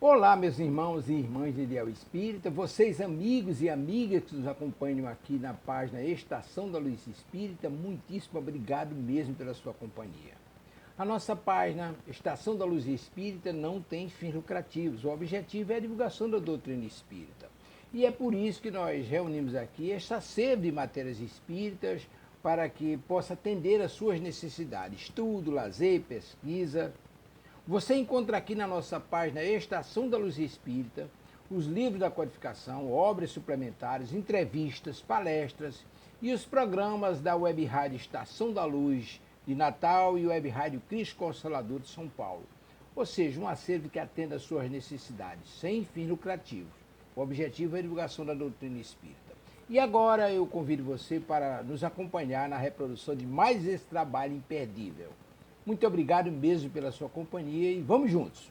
Olá, meus irmãos e irmãs de Ideal Espírita, vocês amigos e amigas que nos acompanham aqui na página Estação da Luz Espírita, muitíssimo obrigado mesmo pela sua companhia. A nossa página Estação da Luz Espírita não tem fins lucrativos, o objetivo é a divulgação da doutrina espírita. E é por isso que nós reunimos aqui esta sede de matérias espíritas para que possa atender às suas necessidades, estudo, lazer, pesquisa. Você encontra aqui na nossa página Estação da Luz Espírita os livros da codificação, obras suplementares, entrevistas, palestras e os programas da Web Rádio Estação da Luz de Natal e Web Rádio Cristo Consolador de São Paulo. Ou seja, um acervo que atenda às suas necessidades, sem fins lucrativos. O objetivo é a divulgação da doutrina espírita. E agora eu convido você para nos acompanhar na reprodução de mais esse trabalho imperdível. Muito obrigado mesmo pela sua companhia e vamos juntos.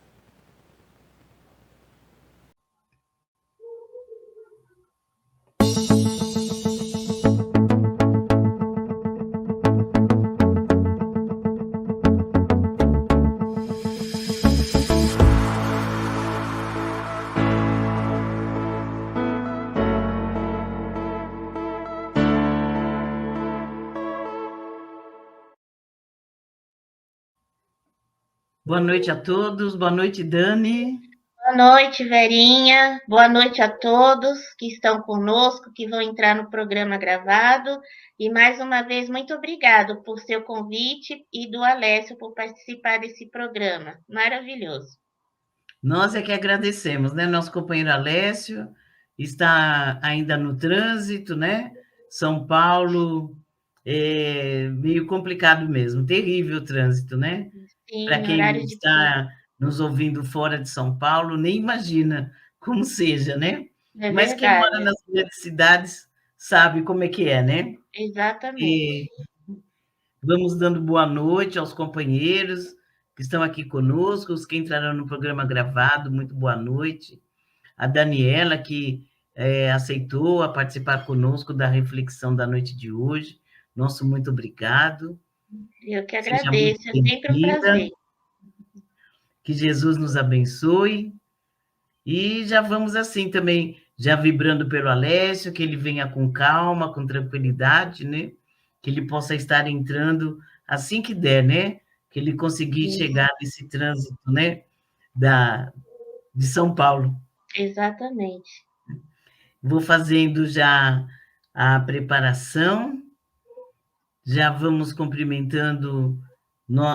Boa noite a todos, boa noite, Dani. Boa noite, Verinha. Boa noite a todos que estão conosco, que vão entrar no programa gravado. E mais uma vez, muito obrigado por seu convite e do Alessio por participar desse programa. Maravilhoso. Nós é que agradecemos, né? Nosso companheiro Alessio está ainda no trânsito, né? São Paulo é meio complicado mesmo, terrível o trânsito, né? Para Sim, quem horário de está nos ouvindo fora de São Paulo, nem imagina como seja, né? É Mas quem mora verdade. nas grandes cidades sabe como é que é, né? Exatamente. E vamos dando boa noite aos companheiros que estão aqui conosco, os que entrarão no programa gravado, muito boa noite. A Daniela, que aceitou a participar conosco da reflexão da noite de hoje. Nosso muito obrigado. Eu que Seja muito agradeço, é sempre um bem-vinda. prazer. Que Jesus nos abençoe. E já vamos assim também, já vibrando pelo Alessio, que ele venha com calma, com tranquilidade, né? Que ele possa estar entrando assim que der, né? Que ele conseguir Isso, chegar nesse trânsito, né? De São Paulo. exatamente. Vou fazendo já a preparação, já vamos cumprimentando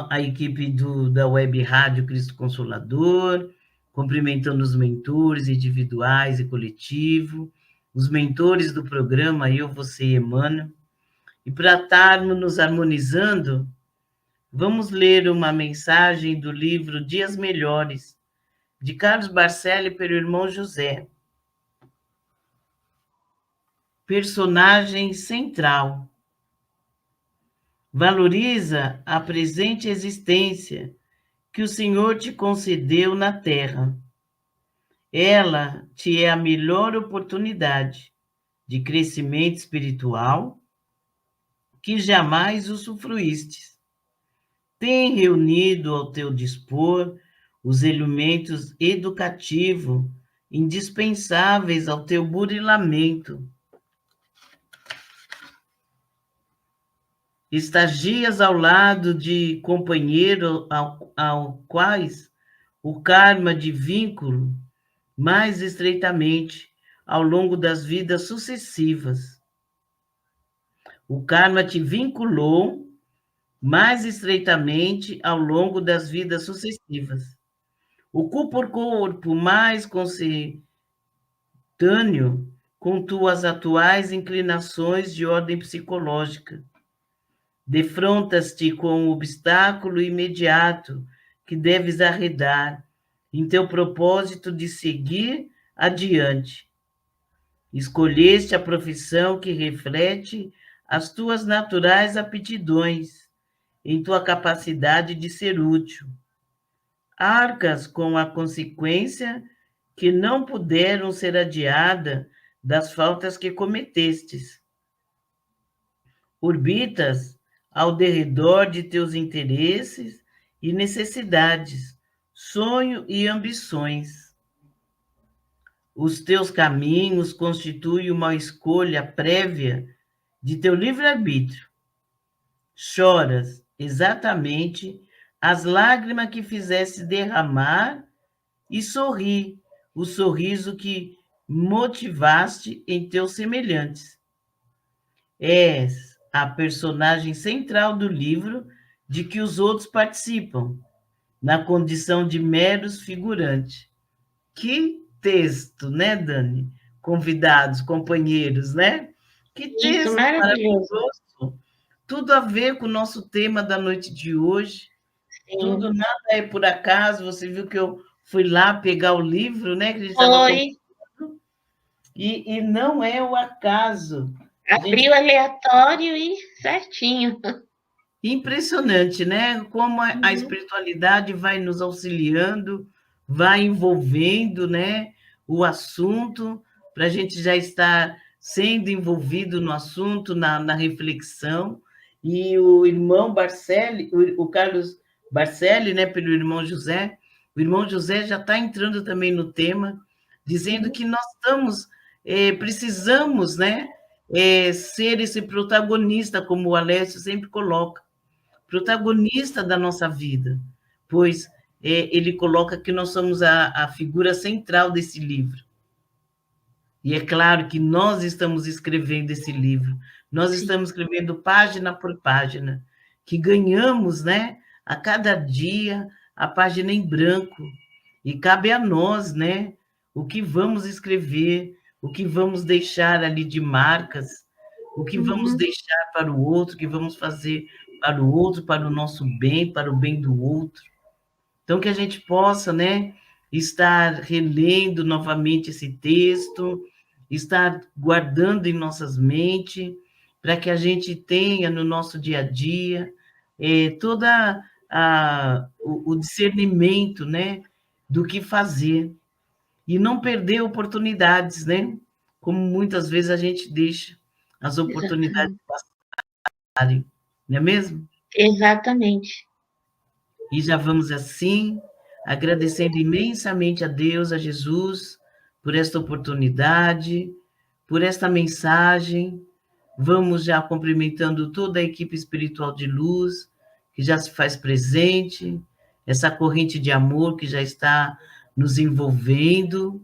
a equipe da Web Rádio Cristo Consolador, cumprimentando os mentores individuais e coletivo, os mentores do programa Eu, Você e Emmanuel. E para estarmos nos harmonizando, vamos ler uma mensagem do livro Dias Melhores, de Carlos Barcelli, pelo irmão José. Personagem central. Valoriza a presente existência que o Senhor te concedeu na terra. Ela te é a melhor oportunidade de crescimento espiritual que jamais usufruíste. Tem reunido ao teu dispor os elementos educativos indispensáveis ao teu burilamento. Estagias ao lado de companheiro ao quais o karma de vínculo mais estreitamente ao longo das vidas sucessivas. O karma te vinculou mais estreitamente ao longo das vidas sucessivas. O corpo mais consentâneo com tuas atuais inclinações de ordem psicológica. Defrontas-te com o obstáculo imediato que deves arredar em teu propósito de seguir adiante. Escolheste a profissão que reflete as tuas naturais aptidões, em tua capacidade de ser útil. Arcas com a consequência que não puderam ser adiada das faltas que cometestes. Orbitas ao derredor de teus interesses e necessidades, sonho e ambições. os teus caminhos constituem uma escolha prévia de teu livre-arbítrio. Choras exatamente as lágrimas que fizeste derramar e sorri o sorriso que motivaste em teus semelhantes. És a personagem central do livro de que os outros participam, na condição de meros figurantes. Que texto, né, Dani? Convidados, companheiros, né? Que texto Isso, maravilhoso. maravilhoso. Tudo a ver com o nosso tema da noite de hoje. Sim. Tudo, nada é por acaso. Você viu que eu fui lá pegar o livro, né? Que a gente Foi. E não é o acaso. Abriu aleatório e certinho. Impressionante, né? Como a espiritualidade vai nos auxiliando, vai envolvendo, né, o assunto, para a gente já estar sendo envolvido no assunto, na reflexão. E o irmão Barcelli, o Carlos Barcelli, né, pelo irmão José, o irmão José já está entrando também no tema, dizendo que nós precisamos, né, ser esse protagonista, como o Alessio sempre coloca, protagonista da nossa vida, pois ele coloca que nós somos a figura central desse livro. E é claro que nós estamos escrevendo esse livro, nós estamos escrevendo página por página, que ganhamos, né, a cada dia a página em branco, e cabe a nós, né, o que vamos escrever, o que vamos deixar ali de marcas, o que vamos deixar para o outro, o que vamos fazer para o outro, para o nosso bem, para o bem do outro. Então, que a gente possa, né, estar relendo novamente esse texto, estar guardando em nossas mentes, para que a gente tenha no nosso dia a dia toda o discernimento, né, do que fazer e não perder oportunidades, né? Como muitas vezes a gente deixa as oportunidades passarem, não é mesmo? Exatamente. E já vamos assim, agradecendo imensamente a Deus, a Jesus, por esta oportunidade, por esta mensagem. Vamos já cumprimentando toda a equipe espiritual de luz, que já se faz presente, essa corrente de amor que já está nos envolvendo.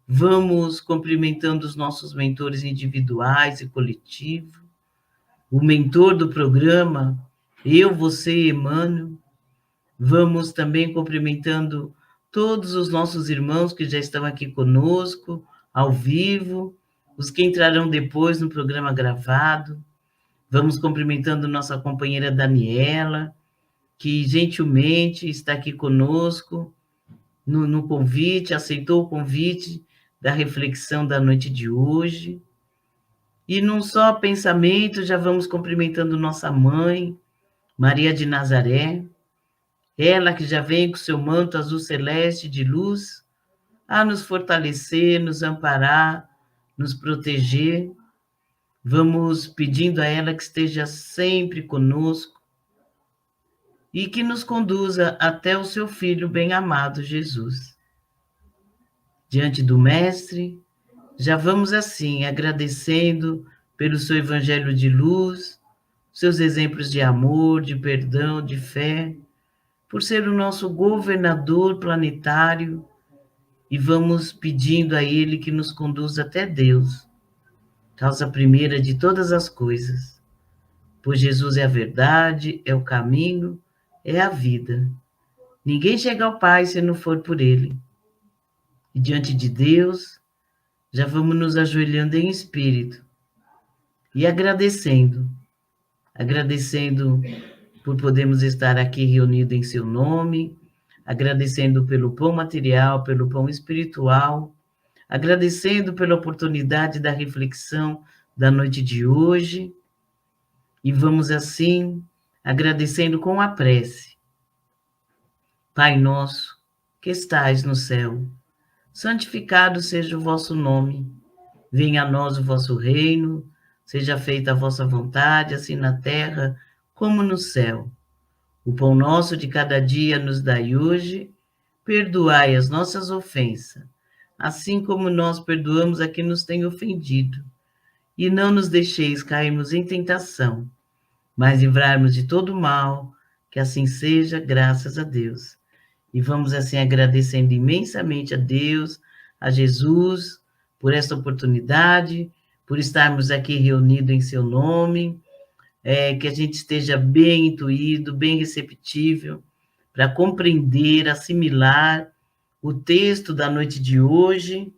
Vamos cumprimentando os nossos mentores individuais e coletivos. O mentor do programa, eu, você e Emmanuel. Vamos também cumprimentando todos os nossos irmãos que já estão aqui conosco, ao vivo, os que entrarão depois no programa gravado. Vamos cumprimentando nossa companheira Daniela, que gentilmente está aqui conosco no convite, aceitou o convite da reflexão da noite de hoje. E num só pensamento, já vamos cumprimentando nossa mãe, Maria de Nazaré, ela que já vem com seu manto azul celeste de luz, a nos fortalecer, nos amparar, nos proteger. Vamos pedindo a ela que esteja sempre conosco e que nos conduza até o seu Filho bem-amado Jesus. Diante do Mestre, já vamos assim, agradecendo pelo seu evangelho de luz, seus exemplos de amor, de perdão, de fé, por ser o nosso governador planetário, e vamos pedindo a ele que nos conduza até Deus, causa primeira de todas as coisas, pois Jesus é a verdade, é o caminho, é a vida. Ninguém chega ao Pai se não for por ele. E diante de Deus, já vamos nos ajoelhando em espírito e agradecendo por podermos estar aqui reunidos em seu nome, agradecendo pelo pão material, pelo pão espiritual, agradecendo pela oportunidade da reflexão da noite de hoje, e vamos assim, agradecendo com a prece. Pai nosso, que estais no céu, santificado seja o vosso nome, venha a nós o vosso reino, seja feita a vossa vontade, assim na terra como no céu. O pão nosso de cada dia nos dai hoje, perdoai as nossas ofensas, assim como nós perdoamos a quem nos tem ofendido. E não nos deixeis cairmos em tentação, mas livrarmos de todo mal, que assim seja, graças a Deus. E vamos assim agradecendo imensamente a Deus, a Jesus, por esta oportunidade, por estarmos aqui reunidos em seu nome, que a gente esteja bem intuído, bem receptível, para compreender, assimilar o texto da noite de hoje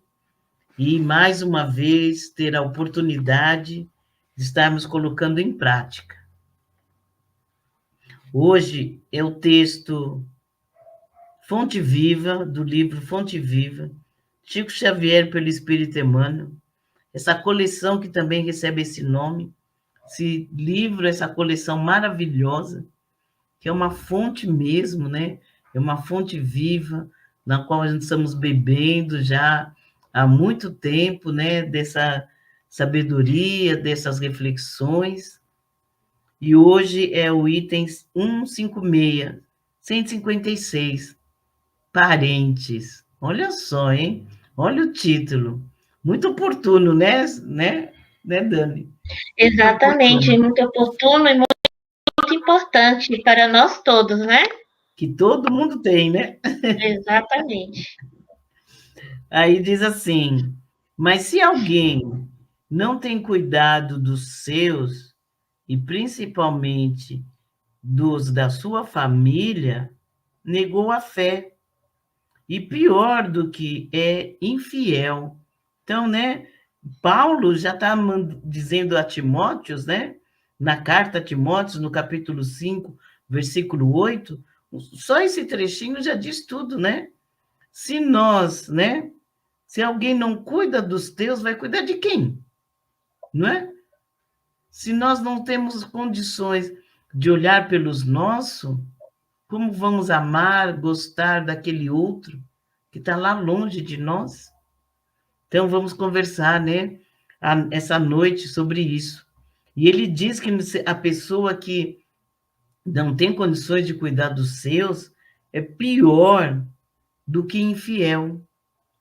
e, mais uma vez, ter a oportunidade de estarmos colocando em prática. Hoje é o texto Fonte Viva, do livro Fonte Viva, Chico Xavier pelo Espírito Emmanuel, essa coleção que também recebe esse nome, esse livro, essa coleção maravilhosa, que é uma fonte mesmo, né? É uma fonte viva, na qual a gente estamos bebendo já há muito tempo, né? Dessa sabedoria, dessas reflexões. E hoje é o item 156, 156, parentes. Olha só, hein? Olha o título. Muito oportuno, né, Dani? Exatamente, muito oportuno e muito importante para nós todos, né? Que todo mundo tem, né? Exatamente. Aí diz assim: mas se alguém não tem cuidado dos seus, e principalmente dos da sua família, negou a fé. E pior do que é infiel. Então, né, Paulo já está dizendo a Timóteos, né, na carta a Timóteos, no capítulo 5, versículo 8, só esse trechinho já diz tudo, né? Se nós, né, se alguém não cuida dos teus, vai cuidar de quem? Não é? Se nós não temos condições de olhar pelos nossos, como vamos amar, gostar daquele outro que está lá longe de nós? Então, vamos conversar, né, essa noite sobre isso. E ele diz que a pessoa que não tem condições de cuidar dos seus é pior do que infiel.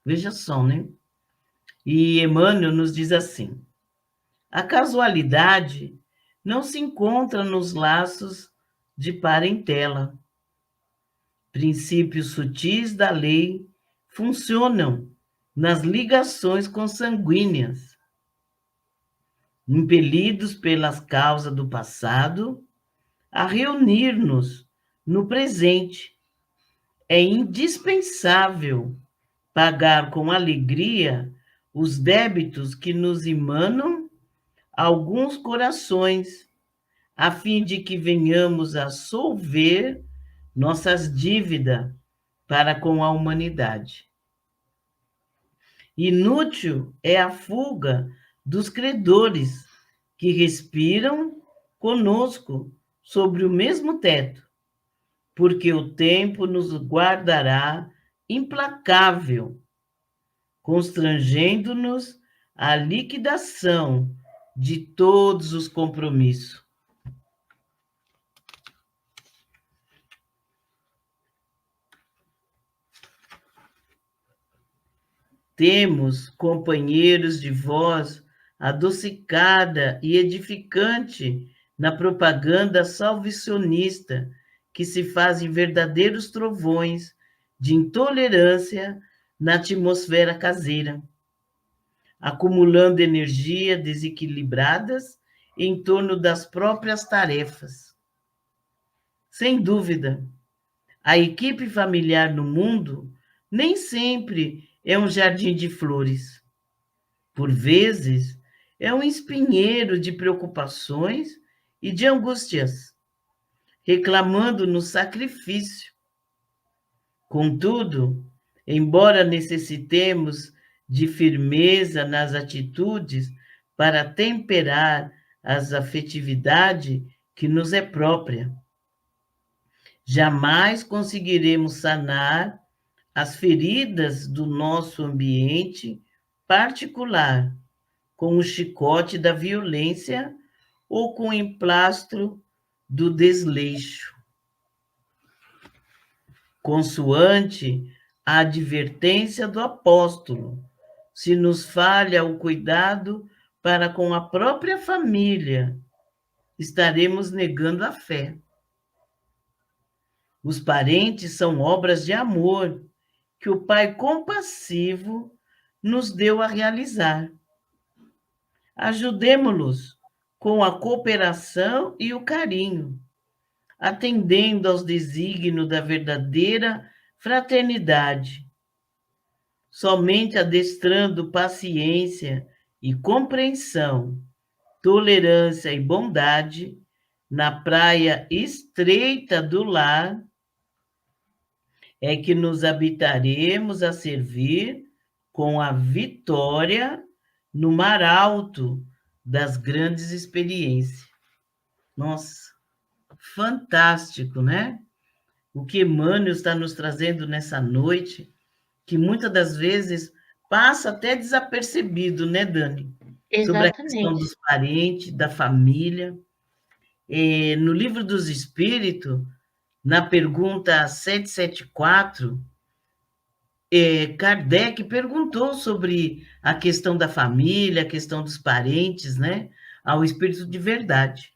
Veja só, né? E Emmanuel nos diz assim: a casualidade não se encontra nos laços de parentela. Princípios sutis da lei funcionam nas ligações consanguíneas, impelidos pelas causas do passado a reunir-nos no presente. É indispensável pagar com alegria os débitos que nos emanam alguns corações, a fim de que venhamos a solver nossas dívidas para com a humanidade. Inútil é a fuga dos credores que respiram conosco sobre o mesmo teto, porque o tempo nos guardará implacável, constrangendo-nos à liquidação de todos os compromissos. Temos companheiros de voz adocicada e edificante na propaganda salvacionista, que se fazem verdadeiros trovões de intolerância na atmosfera caseira, acumulando energia desequilibradas em torno das próprias tarefas. Sem dúvida, a equipe familiar no mundo nem sempre é um jardim de flores. Por vezes, é um espinheiro de preocupações e de angústias, reclamando-nos sacrifício. Contudo, embora necessitemos de firmeza nas atitudes para temperar as afetividades que nos é própria, jamais conseguiremos sanar as feridas do nosso ambiente particular com o chicote da violência ou com o emplastro do desleixo. Consoante a advertência do apóstolo: se nos falha o cuidado para com a própria família, estaremos negando a fé. Os parentes são obras de amor que o Pai compassivo nos deu a realizar. Ajudemo-los com a cooperação e o carinho, atendendo aos desígnios da verdadeira fraternidade. Somente adestrando paciência e compreensão, tolerância e bondade na praia estreita do lar é que nos habitaremos a servir com a vitória no mar alto das grandes experiências. Nossa, fantástico, né? O que Emmanuel está nos trazendo nessa noite, que muitas das vezes passa até desapercebido, né, Dani? Sobre a questão Exatamente. dos parentes, da família. No Livro dos Espíritos, na pergunta 774, Kardec perguntou sobre a questão da família, a questão dos parentes, né, ao Espírito de Verdade.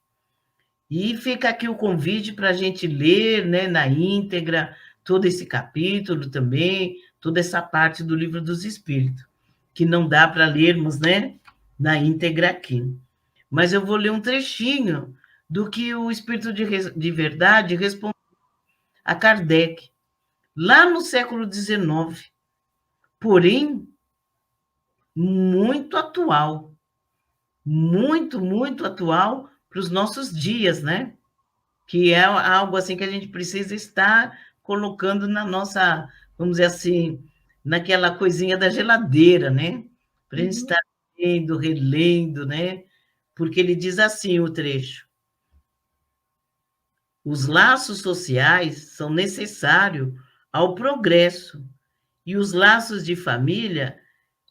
E fica aqui o convite para a gente ler, né, na íntegra, todo esse capítulo também, toda essa parte do Livro dos Espíritos, que não dá para lermos, né, na íntegra aqui. Mas eu vou ler um trechinho do que o Espírito de Verdade respondeu a Kardec, lá no século XIX, porém, muito atual, muito atual para os nossos dias, né? Que é algo assim que a gente precisa estar colocando na nossa, vamos dizer assim, naquela coisinha da geladeira, né? Para a gente estar lendo, relendo, né? Porque ele diz assim, o trecho: os laços sociais são necessários ao progresso e os laços de família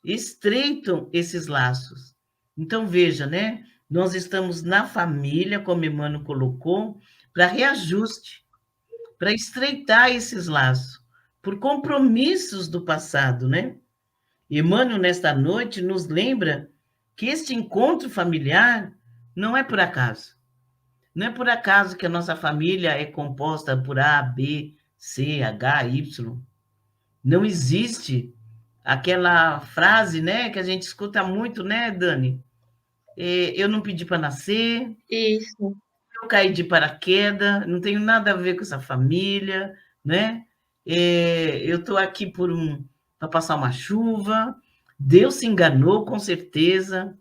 estreitam esses laços. Então, veja, né? Nós estamos na família, como Emmanuel colocou, para reajuste, para estreitar esses laços, por compromissos do passado, né? Emmanuel, nesta noite, nos lembra que este encontro familiar não é por acaso. Não é por acaso que a nossa família é composta por A, B, C, H, Y. Não existe aquela frase, né, que a gente escuta muito, né, Dani? Eu não pedi para nascer. Isso. Eu caí de paraquedas, não tenho nada a ver com essa família, né? Eu estou aqui para passar uma chuva. Deus se enganou, com certeza.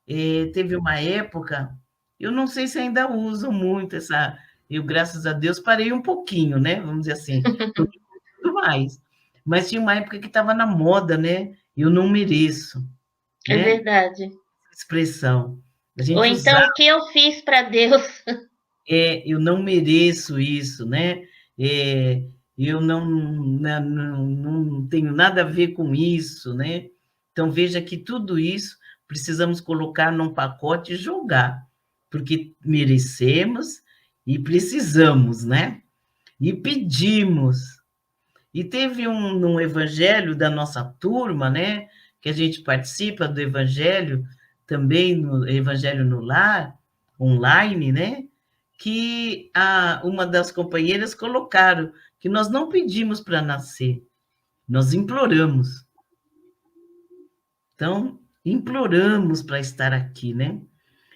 Teve uma época, eu não sei se ainda usam muito essa. Eu, graças a Deus, parei um pouquinho, né? Vamos dizer assim, tudo mais. Mas tinha uma época que estava na moda, né? Eu não mereço, É né? verdade. Expressão. A Ou gente então, usava, o que eu fiz para Deus? eu não mereço isso, né? Eu não tenho nada a ver com isso, né? Então, veja que tudo isso precisamos colocar num pacote e jogar, porque merecemos e precisamos, né? E pedimos. E teve num evangelho da nossa turma, né? Que a gente participa do evangelho, também no Evangelho no Lar, online, né? Que uma das companheiras colocaram que nós não pedimos para nascer, nós imploramos. Então, imploramos para estar aqui, né?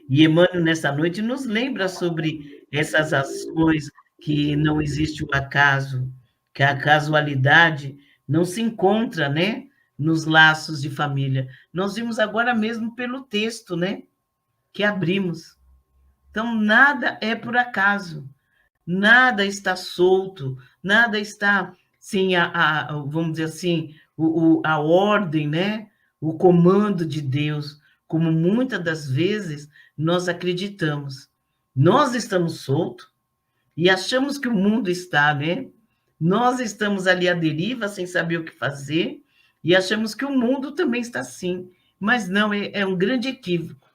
E Emmanuel, nessa noite, nos lembra sobre essas ações, que não existe o acaso, que a casualidade não se encontra, né, nos laços de família. Nós vimos agora mesmo pelo texto, né, que abrimos. Então, nada é por acaso, nada está solto, nada está sem vamos dizer assim, a ordem, né, o comando de Deus, como muitas das vezes nós acreditamos. Nós estamos soltos e achamos que o mundo está, né? Nós estamos ali à deriva, sem saber o que fazer, e achamos que o mundo também está assim. Mas não, é um grande equívoco.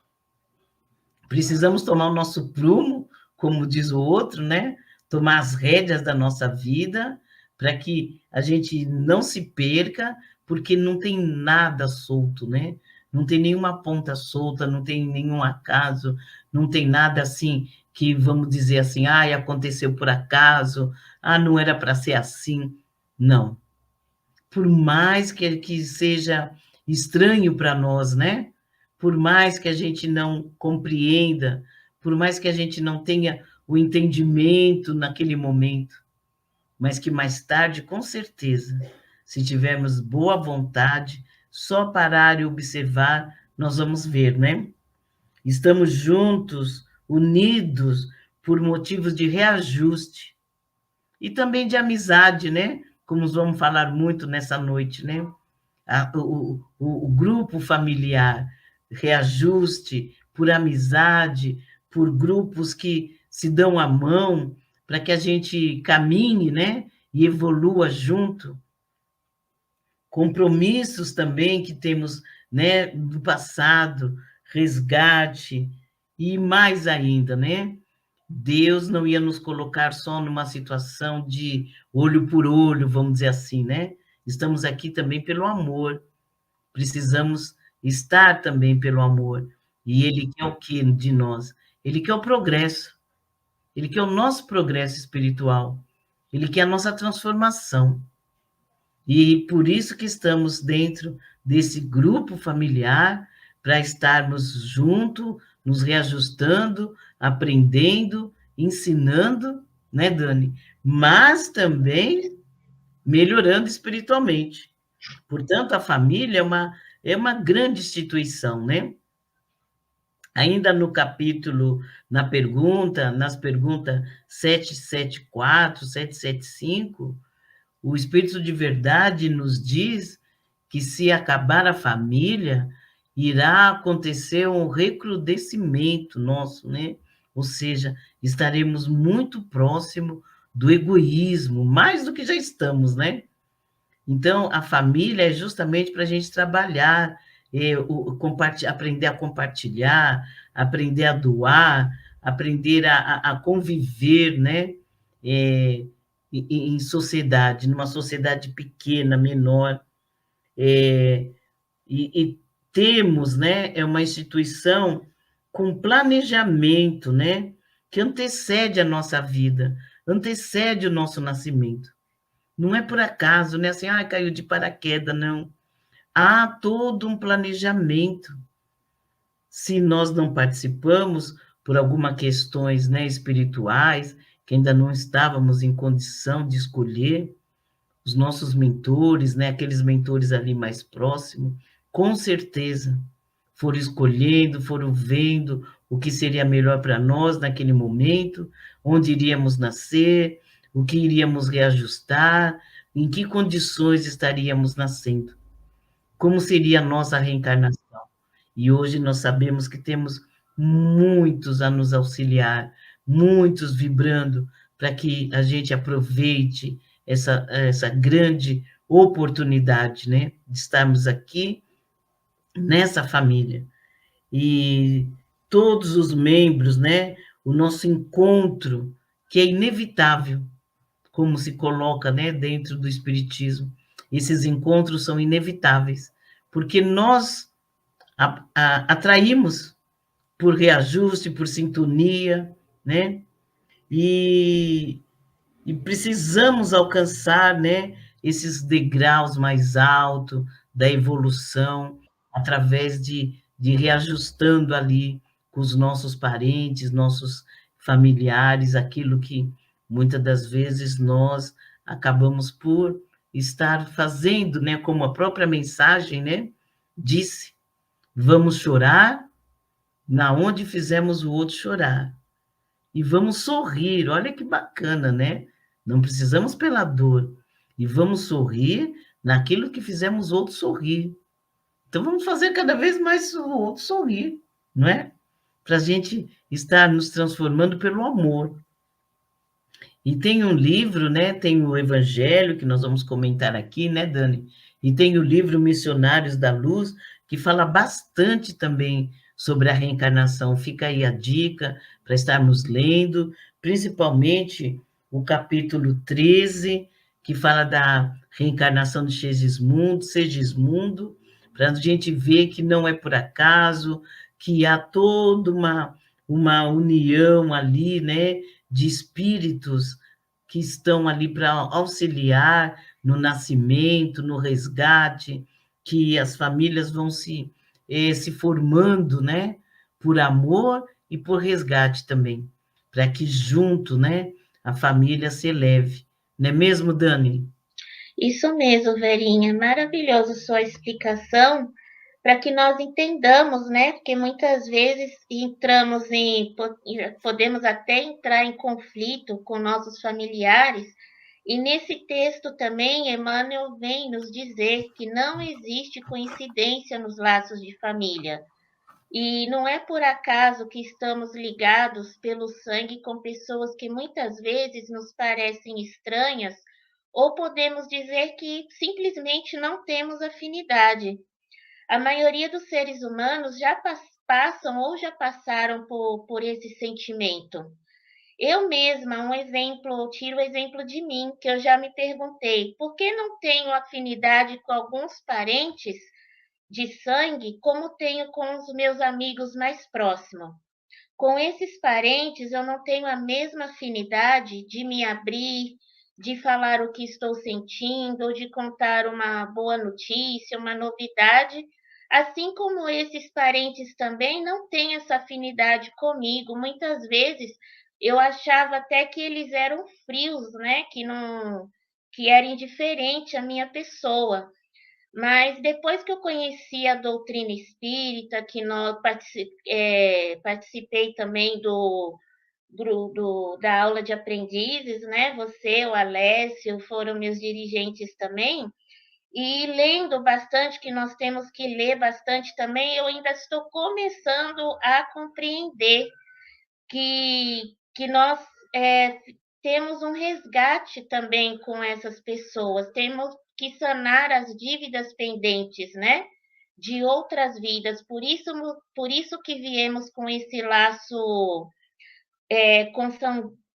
Precisamos tomar o nosso prumo, como diz o outro, né? Tomar as rédeas da nossa vida, para que a gente não se perca, porque não tem nada solto, né? Não tem nenhuma ponta solta, não tem nenhum acaso, não tem nada assim que vamos dizer assim, aconteceu por acaso, não era para ser assim. Não. Por mais que seja estranho para nós, né? Por mais que a gente não compreenda, por mais que a gente não tenha o entendimento naquele momento, mas que mais tarde, com certeza, se tivermos boa vontade, só parar e observar, nós vamos ver, né? Estamos juntos, unidos, por motivos de reajuste e também de amizade, né? Como vamos falar muito nessa noite, né? O grupo familiar, reajuste, por amizade, por grupos que se dão a mão para que a gente caminhe, né? E evolua junto. Compromissos também que temos, né? Do passado, resgate e mais ainda, né? Deus não ia nos colocar só numa situação de olho por olho, vamos dizer assim, né? Estamos aqui também pelo amor. Precisamos estar também pelo amor. E Ele quer o que de nós? Ele quer o progresso. Ele quer o nosso progresso espiritual. Ele quer a nossa transformação. E por isso que estamos dentro desse grupo familiar, para estarmos juntos, nos reajustando, aprendendo, ensinando, né, Dani? Mas também melhorando espiritualmente. Portanto, a família é uma grande instituição, né? Ainda no capítulo, nas perguntas 774, 775, o Espírito de Verdade nos diz que se acabar a família, irá acontecer um recrudescimento nosso, né? Ou seja, estaremos muito próximo do egoísmo, mais do que já estamos, né? Então, a família é justamente para a gente trabalhar, aprender a compartilhar, aprender a doar, aprender a conviver, né? Em sociedade, numa sociedade pequena, menor. E temos, né? É uma instituição com planejamento, né? Que antecede a nossa vida, antecede o nosso nascimento. Não é por acaso, né? Assim, caiu de paraquedas, não. Há todo um planejamento. Se nós não participamos por algumas questões, né, espirituais, que ainda não estávamos em condição de escolher, os nossos mentores, né, aqueles mentores ali mais próximos, com certeza foram escolhendo, foram vendo o que seria melhor para nós naquele momento, onde iríamos nascer, o que iríamos reajustar, em que condições estaríamos nascendo, como seria a nossa reencarnação. E hoje nós sabemos que temos muitos a nos auxiliar, muitos vibrando para que a gente aproveite essa grande oportunidade, né, de estarmos aqui nessa família. E todos os membros, né, o nosso encontro, que é inevitável, como se coloca, né, dentro do Espiritismo. Esses encontros são inevitáveis, porque nós atraímos por reajuste, por sintonia, né? E precisamos alcançar, né, esses degraus mais altos da evolução, através de reajustando ali com os nossos parentes, nossos familiares, aquilo que muitas das vezes nós acabamos por estar fazendo, né, como a própria mensagem, né, disse, vamos chorar na onde fizemos o outro chorar. E vamos sorrir, olha que bacana, né? Não precisamos pela dor. E vamos sorrir naquilo que fizemos o outro sorrir. Então, vamos fazer cada vez mais o outro sorrir, não é? Para a gente estar nos transformando pelo amor. E tem um livro, né? Tem o Evangelho, que nós vamos comentar aqui, né, Dani? E tem o livro Missionários da Luz, que fala bastante também sobre a reencarnação. Fica aí a dica para estarmos lendo, principalmente o capítulo 13, que fala da reencarnação de Segismundo, para a gente ver que não é por acaso, que há toda uma união ali, né, de espíritos que estão ali para auxiliar no nascimento, no resgate, que as famílias vão se formando, né, por amor e por resgate também, para que junto, né, a família se eleve. Não é mesmo, Dani? Isso mesmo, Verinha. Maravilhoso sua explicação para que nós entendamos, né? Porque muitas vezes podemos até entrar em conflito com nossos familiares. E nesse texto também, Emmanuel vem nos dizer que não existe coincidência nos laços de família. E não é por acaso que estamos ligados pelo sangue com pessoas que muitas vezes nos parecem estranhas, ou podemos dizer que simplesmente não temos afinidade. A maioria dos seres humanos já passam ou já passaram por esse sentimento. Eu mesma, tiro o exemplo de mim, que eu já me perguntei, por que não tenho afinidade com alguns parentes de sangue como tenho com os meus amigos mais próximos? Com esses parentes, eu não tenho a mesma afinidade de me abrir, de falar o que estou sentindo, ou de contar uma boa notícia, uma novidade, assim como esses parentes também não têm essa afinidade comigo. Muitas vezes eu achava até que eles eram frios, né? Que era indiferente à minha pessoa. Mas depois que eu conheci a doutrina espírita, que participei também da aula de aprendizes, né? Você, o Alessio, foram meus dirigentes também. E lendo bastante, que nós temos que ler bastante também, eu ainda estou começando a compreender que nós temos um resgate também com essas pessoas, temos que sanar as dívidas pendentes, né? De outras vidas, por isso que viemos com esse laço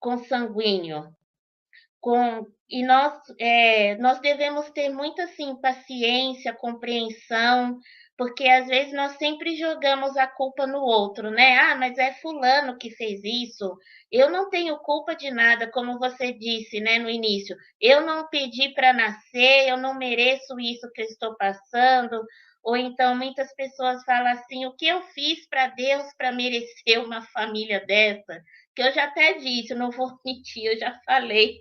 consanguíneo. E nós devemos ter muita assim, paciência, compreensão, porque às vezes nós sempre jogamos a culpa no outro, né? Ah, mas é fulano que fez isso. Eu não tenho culpa de nada, como você disse, né, no início. Eu não pedi para nascer, eu não mereço isso que eu estou passando. Ou então muitas pessoas falam assim: o que eu fiz para Deus para merecer uma família dessa? Que eu já até disse, não vou mentir, eu já falei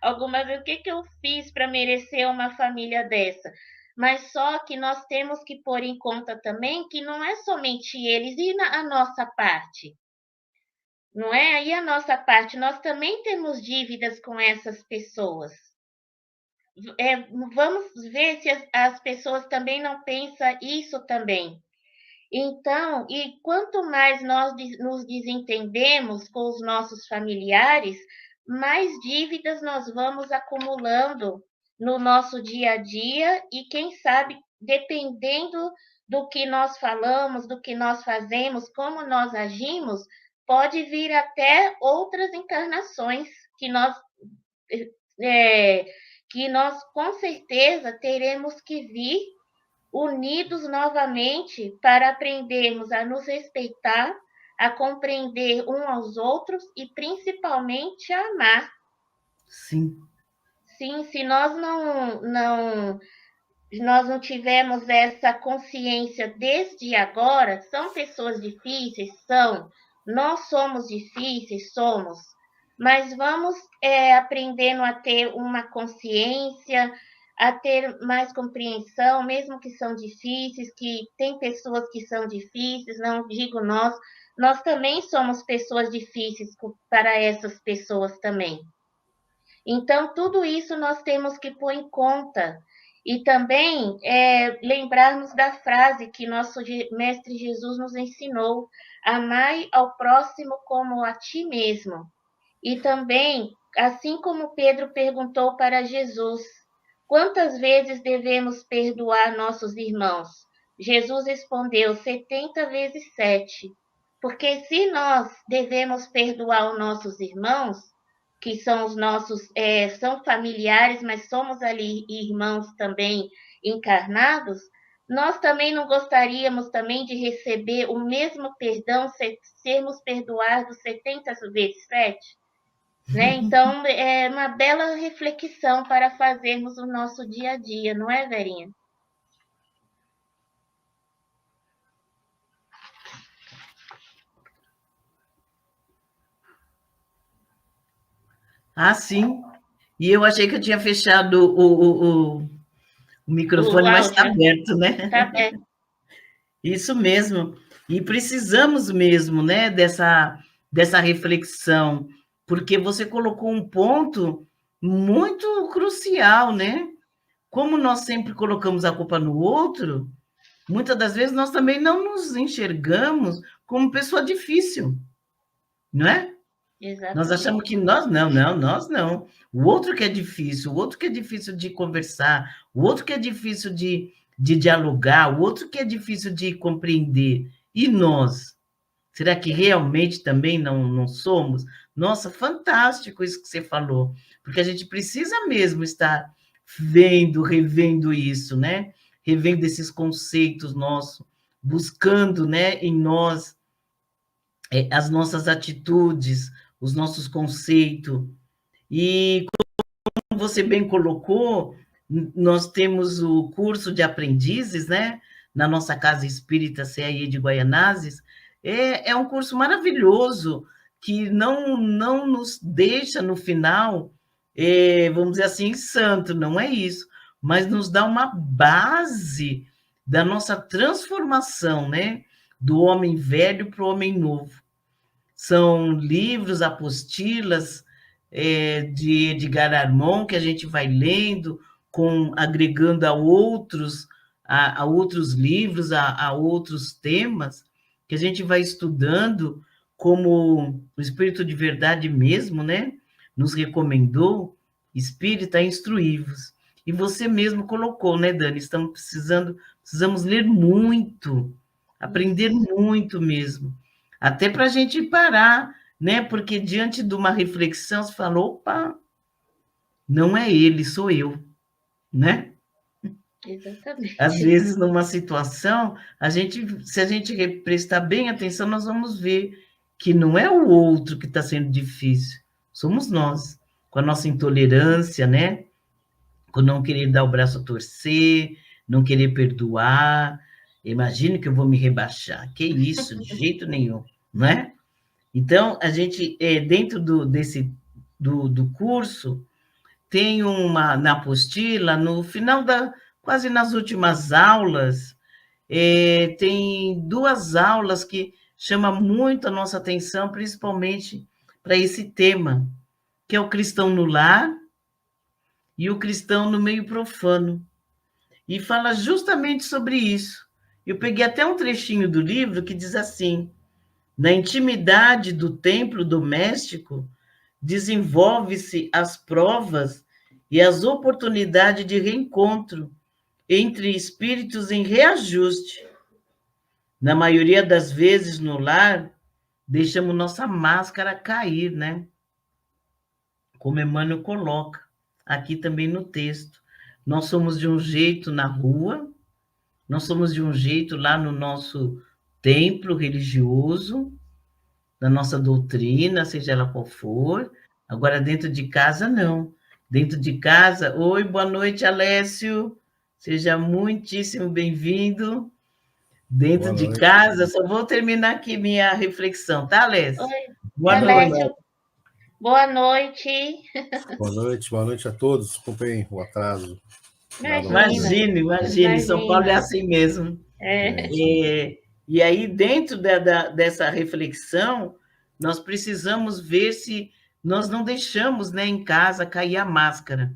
algumas vezes, o que eu fiz para merecer uma família dessa? Mas só que nós temos que pôr em conta também que não é somente eles, e a nossa parte? Não é? Aí a nossa parte, nós também temos dívidas com essas pessoas. Vamos ver se as pessoas também não pensam isso também. Então, e quanto mais nós nos desentendemos com os nossos familiares, mais dívidas nós vamos acumulando no nosso dia a dia e, quem sabe, dependendo do que nós falamos, do que nós fazemos, como nós agimos, pode vir até outras encarnações é, que nós com certeza teremos que vir unidos novamente para aprendermos a nos respeitar, a compreender uns aos outros e principalmente a amar. Sim. Sim, se nós não tivermos essa consciência desde agora, são pessoas difíceis, são, nós somos difíceis, somos, mas vamos aprendendo a ter uma consciência, a ter mais compreensão, mesmo que são difíceis, que tem pessoas que são difíceis, não digo nós também somos pessoas difíceis para essas pessoas também. Então, tudo isso nós temos que pôr em conta. E também lembrarmos da frase que nosso Mestre Jesus nos ensinou: amai ao próximo como a ti mesmo. E também, assim como Pedro perguntou para Jesus, quantas vezes devemos perdoar nossos irmãos? Jesus respondeu 70 vezes 7. Porque se nós devemos perdoar os nossos irmãos, que são os nossos, são familiares, mas somos ali irmãos também encarnados, nós também não gostaríamos também de receber o mesmo perdão, sermos perdoados 70 vezes 7? Né? Então, é uma bela reflexão para fazermos o nosso dia a dia, não é, Verinha? Ah, sim. E eu achei que eu tinha fechado o microfone, mas está aberto, né? Está aberto. Isso mesmo. E precisamos mesmo, né, dessa reflexão, porque você colocou um ponto muito crucial, né? Como nós sempre colocamos a culpa no outro, muitas das vezes nós também não nos enxergamos como pessoa difícil, não é? Exatamente. Nós achamos que nós não. O outro que é difícil, o outro que é difícil de conversar, o outro que é difícil de dialogar, o outro que é difícil de compreender. E nós? Será que realmente também não somos? Nossa, fantástico isso que você falou, porque a gente precisa mesmo estar revendo isso, né? Revendo esses conceitos nossos, buscando, né, em nós as nossas atitudes, os nossos conceitos. E, como você bem colocou, nós temos o curso de aprendizes, né? Na nossa Casa Espírita CAI de Guaianazes. É um curso maravilhoso, que não nos deixa, no final, vamos dizer assim, santo, não é isso, mas nos dá uma base da nossa transformação, né? Do homem velho para o homem novo. São livros, apostilas de Edgar Armond, que a gente vai lendo, agregando a outros livros, a outros temas, que a gente vai estudando, como o Espírito de Verdade mesmo, né? Nos recomendou, Espírita, instruí-vos. E você mesmo colocou, né, Dani? Precisamos ler muito, aprender muito mesmo. Até para a gente parar, né? Porque diante de uma reflexão, você fala, opa, não é ele, sou eu, né? Exatamente. Às vezes, numa situação, se a gente prestar bem atenção, nós vamos ver que não é o outro que está sendo difícil, somos nós, com a nossa intolerância, né? Com não querer dar o braço a torcer, não querer perdoar. Imagine que eu vou me rebaixar. Que isso, de jeito nenhum, não é? Então, a gente, dentro do curso, tem na apostila, no final quase nas últimas aulas, tem 2 aulas que chamam muito a nossa atenção, principalmente para esse tema, que é o cristão no lar e o cristão no meio profano. E fala justamente sobre isso. Eu peguei até um trechinho do livro que diz assim: na intimidade do templo doméstico, desenvolve-se as provas e as oportunidades de reencontro entre espíritos em reajuste. Na maioria das vezes, no lar, deixamos nossa máscara cair, né? Como Emmanuel coloca aqui também no texto. Nós somos de um jeito na rua, nós somos de um jeito lá no nosso templo religioso, da nossa doutrina, seja ela qual for. Agora, dentro de casa, não. Dentro de casa, oi, boa noite, Alessio. Seja muitíssimo bem-vindo. Dentro de casa, só vou terminar aqui minha reflexão, tá, Alessio? Oi, boa Alessio. noite. Boa noite. Boa noite a todos. Desculpem o atraso. Imagine, São Paulo é assim mesmo. E aí, dentro dessa reflexão, nós precisamos ver se nós não deixamos, né, em casa cair a máscara.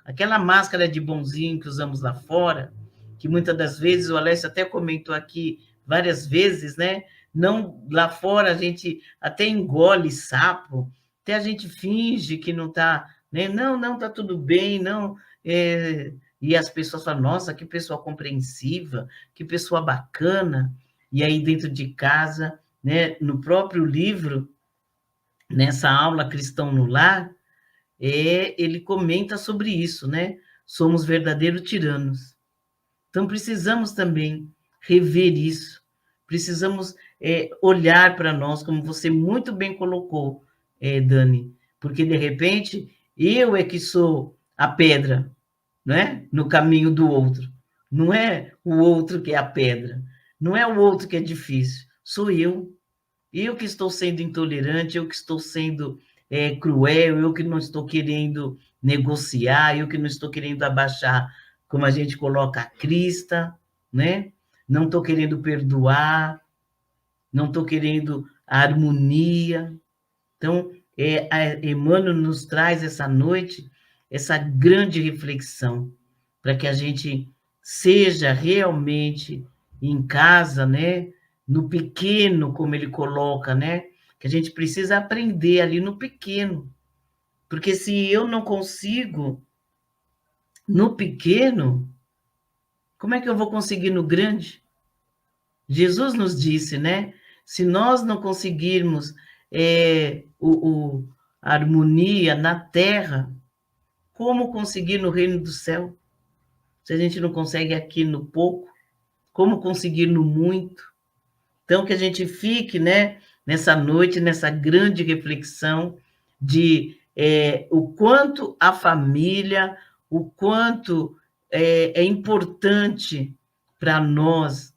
Aquela máscara de bonzinho que usamos lá fora, que muitas das vezes, o Alessio até comentou aqui várias vezes, né? Não, lá fora a gente até engole sapo, até a gente finge que não está, né? Não, está tudo bem, não. E as pessoas falam, nossa, que pessoa compreensiva, que pessoa bacana. E aí, dentro de casa, né, no próprio livro, nessa aula Cristão no Lar, ele comenta sobre isso, né? Somos verdadeiros tiranos. Então, precisamos também rever isso. Precisamos olhar para nós, como você muito bem colocou, Dani, porque, de repente, eu é que sou a pedra, né? No caminho do outro. Não é o outro que é a pedra. Não é o outro que é difícil. Sou eu. Eu que estou sendo intolerante, eu que estou sendo cruel, eu que não estou querendo negociar, eu que não estou querendo abaixar, como a gente coloca, a crista, né? Não estou querendo perdoar, não estou querendo a harmonia. Então, Emmanuel nos traz essa noite essa grande reflexão para que a gente seja realmente em casa, né? No pequeno, como ele coloca, né? Que a gente precisa aprender ali no pequeno. Porque se eu não consigo no pequeno, como é que eu vou conseguir no grande? Jesus nos disse, né? Se nós não conseguirmos a harmonia na terra, como conseguir no reino do céu? Se a gente não consegue aqui no pouco, como conseguir no muito? Então, que a gente fique, né, nessa noite, nessa grande reflexão de o quanto a família, o quanto é importante para nós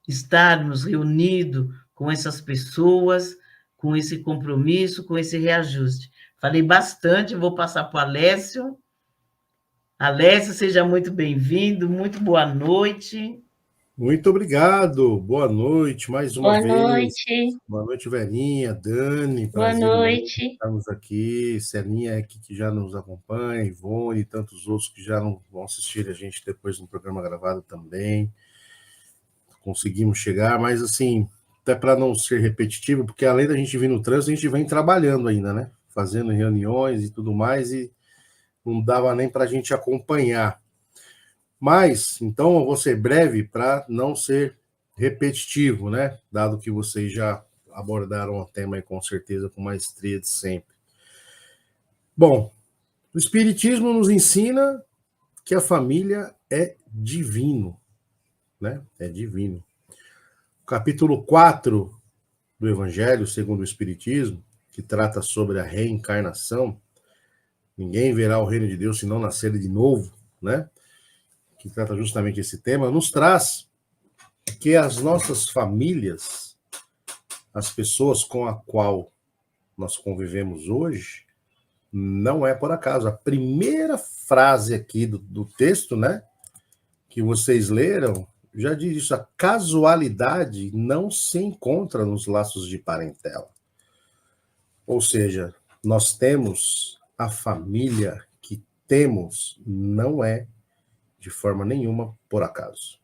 estarmos reunidos com essas pessoas, com esse compromisso, com esse reajuste. Falei bastante, vou passar para o Alessio. Alessio, seja muito bem-vindo, muito boa noite. Muito obrigado, boa noite, mais uma Boa vez. noite. Boa noite, Verinha, Dani, Boa prazer noite. estarmos aqui. Celinha aqui que já nos acompanha, Ivone e tantos outros que já não vão assistir a gente depois no programa gravado também. Conseguimos chegar, mas assim, até para não ser repetitivo, porque além da gente vir no trânsito, a gente vem trabalhando ainda, né? Fazendo reuniões e tudo mais, e não dava nem para a gente acompanhar. Mas, então, eu vou ser breve para não ser repetitivo, né? Dado que vocês já abordaram o tema aí, com certeza, com maestria de sempre. Bom, o Espiritismo nos ensina que a família é divino, né? É divino. O capítulo 4 do Evangelho, segundo o Espiritismo, que trata sobre a reencarnação, ninguém verá o reino de Deus se não nascer de novo, né? Que trata justamente esse tema, nos traz que as nossas famílias, as pessoas com a qual nós convivemos hoje, não é por acaso. A primeira frase aqui do texto, né, que vocês leram, já diz isso: a casualidade não se encontra nos laços de parentela. Ou seja, nós temos a família que temos, não é de forma nenhuma por acaso.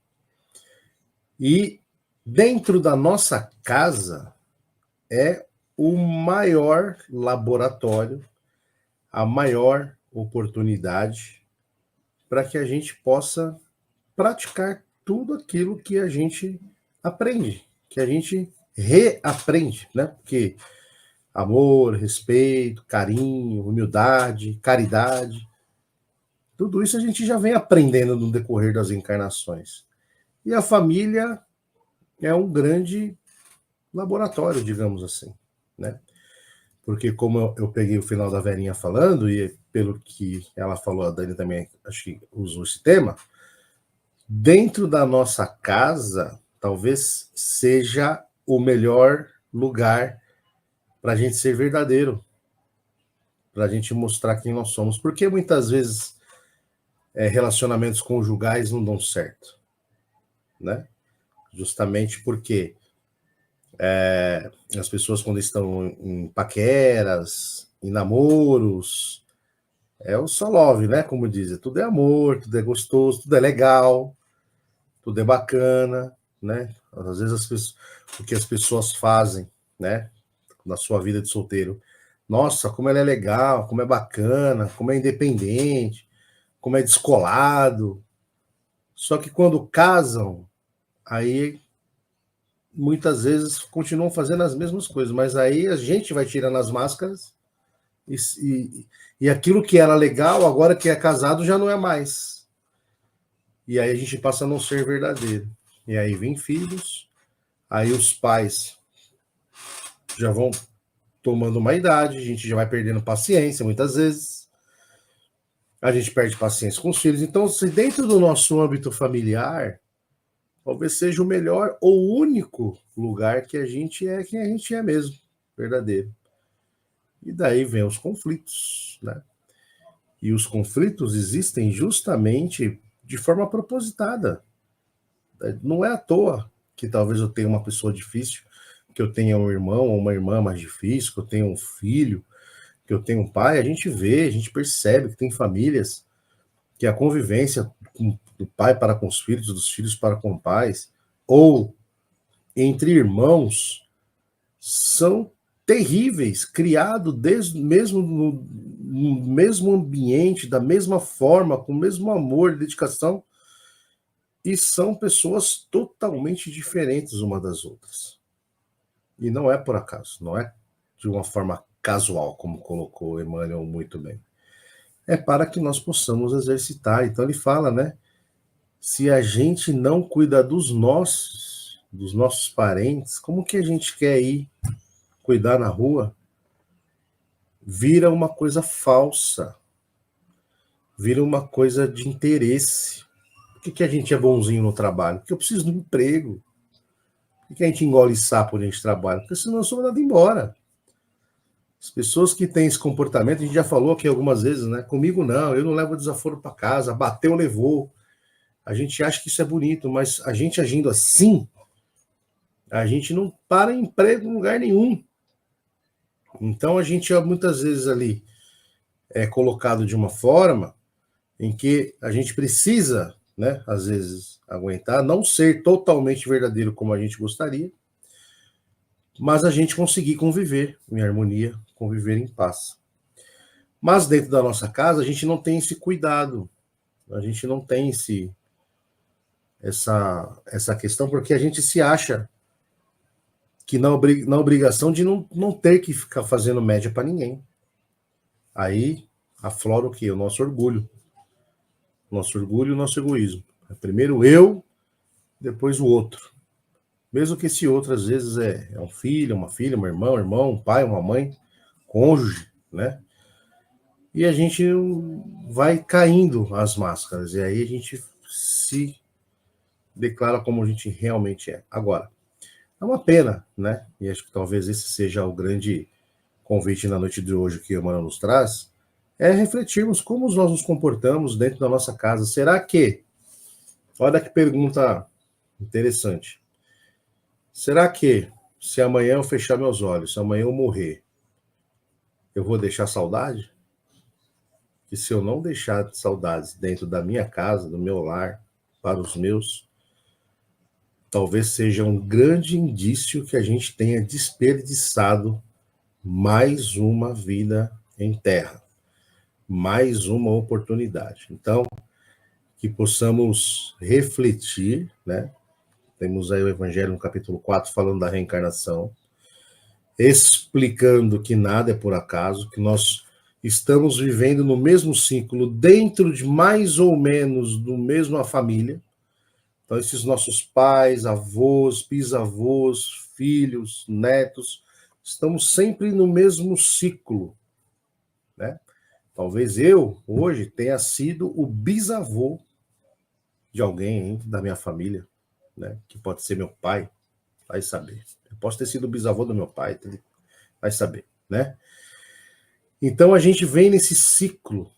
E dentro da nossa casa é o maior laboratório, a maior oportunidade para que a gente possa praticar tudo aquilo que a gente aprende, que a gente reaprende, né? Porque amor, respeito, carinho, humildade, caridade, tudo isso a gente já vem aprendendo no decorrer das encarnações. E a família é um grande laboratório, digamos assim, né? Porque como eu peguei o final da Verinha falando, e pelo que ela falou, a Dani também acho que usou esse tema, dentro da nossa casa, talvez seja o melhor lugar para a gente ser verdadeiro, para a gente mostrar quem nós somos. Porque muitas vezes relacionamentos conjugais não dão certo, né? Justamente porque as pessoas, quando estão em paqueras, em namoros, é o só love, né? Como dizem, tudo é amor, tudo é gostoso, tudo é legal, tudo é bacana, né? Às vezes o que as pessoas fazem, né, na sua vida de solteiro, nossa, como ela é legal, como é bacana, como é independente, como é descolado. Só que quando casam, aí muitas vezes continuam fazendo as mesmas coisas, mas aí a gente vai tirando as máscaras e aquilo que era legal, agora que é casado, já não é mais. E aí a gente passa a não ser verdadeiro. E aí vem filhos, aí os pais já vão tomando uma idade, a gente já vai perdendo paciência muitas vezes. A gente perde paciência com os filhos. Então, se dentro do nosso âmbito familiar, talvez seja o melhor ou o único lugar que a gente é quem a gente é mesmo, verdadeiro. E daí vem os conflitos, né? E os conflitos existem justamente de forma propositada. Não é à toa que talvez eu tenha uma pessoa difícil, que eu tenha um irmão ou uma irmã mais difícil, que eu tenha um filho, que eu tenho um pai. A gente vê, a gente percebe que tem famílias que a convivência do pai para com os filhos, dos filhos para com pais, ou entre irmãos, são terríveis, criados mesmo no mesmo ambiente, da mesma forma, com o mesmo amor e dedicação, e são pessoas totalmente diferentes uma das outras. E não é por acaso, não é de uma forma casual, como colocou Emmanuel muito bem. É para que nós possamos exercitar. Então ele fala, né? Se a gente não cuida dos nossos parentes, como que a gente quer ir cuidar na rua? Vira uma coisa falsa. Vira uma coisa de interesse. Por que a gente é bonzinho no trabalho? Porque eu preciso de um emprego. Por que a gente engole sapo onde a gente trabalha? Porque senão eu sou mandado embora. As pessoas que têm esse comportamento, a gente já falou aqui algumas vezes, né? Comigo não, eu não levo desaforo para casa, bateu, levou. A gente acha que isso é bonito, mas a gente agindo assim, a gente não para emprego em lugar nenhum. Então a gente muitas vezes ali é colocado de uma forma em que a gente precisa, né, às vezes, aguentar, não ser totalmente verdadeiro como a gente gostaria, mas a gente conseguir conviver em harmonia, conviver em paz. Mas dentro da nossa casa, a gente não tem esse cuidado, a gente não tem essa questão, porque a gente se acha que na obrigação de não ter que ficar fazendo média para ninguém. Aí aflora o quê? O nosso orgulho. Nosso orgulho e o nosso egoísmo. Primeiro eu, depois o outro. Mesmo que esse outro, às vezes, é um filho, uma filha, um irmão, um pai, uma mãe, cônjuge, né? E a gente vai caindo as máscaras. E aí a gente se declara como a gente realmente é. Agora, é uma pena, né? E acho que talvez esse seja o grande convite na noite de hoje que o Emmanuel nos traz, é refletirmos como nós nos comportamos dentro da nossa casa. Será que, olha que pergunta interessante, será que se amanhã eu fechar meus olhos, se amanhã eu morrer, eu vou deixar saudade? E se eu não deixar saudades dentro da minha casa, do meu lar, para os meus, talvez seja um grande indício que a gente tenha desperdiçado mais uma vida em terra, mais uma oportunidade. Então, que possamos refletir, né? Temos aí o Evangelho no capítulo 4 falando da reencarnação, explicando que nada é por acaso, que nós estamos vivendo no mesmo ciclo, dentro de mais ou menos do mesma família. Então, esses nossos pais, avós, bisavós, filhos, netos, estamos sempre no mesmo ciclo, né? Talvez eu, hoje, tenha sido o bisavô de alguém da minha família, né? Que pode ser meu pai, vai saber. Eu posso ter sido o bisavô do meu pai, vai saber, né? Então, a gente vem nesse ciclo,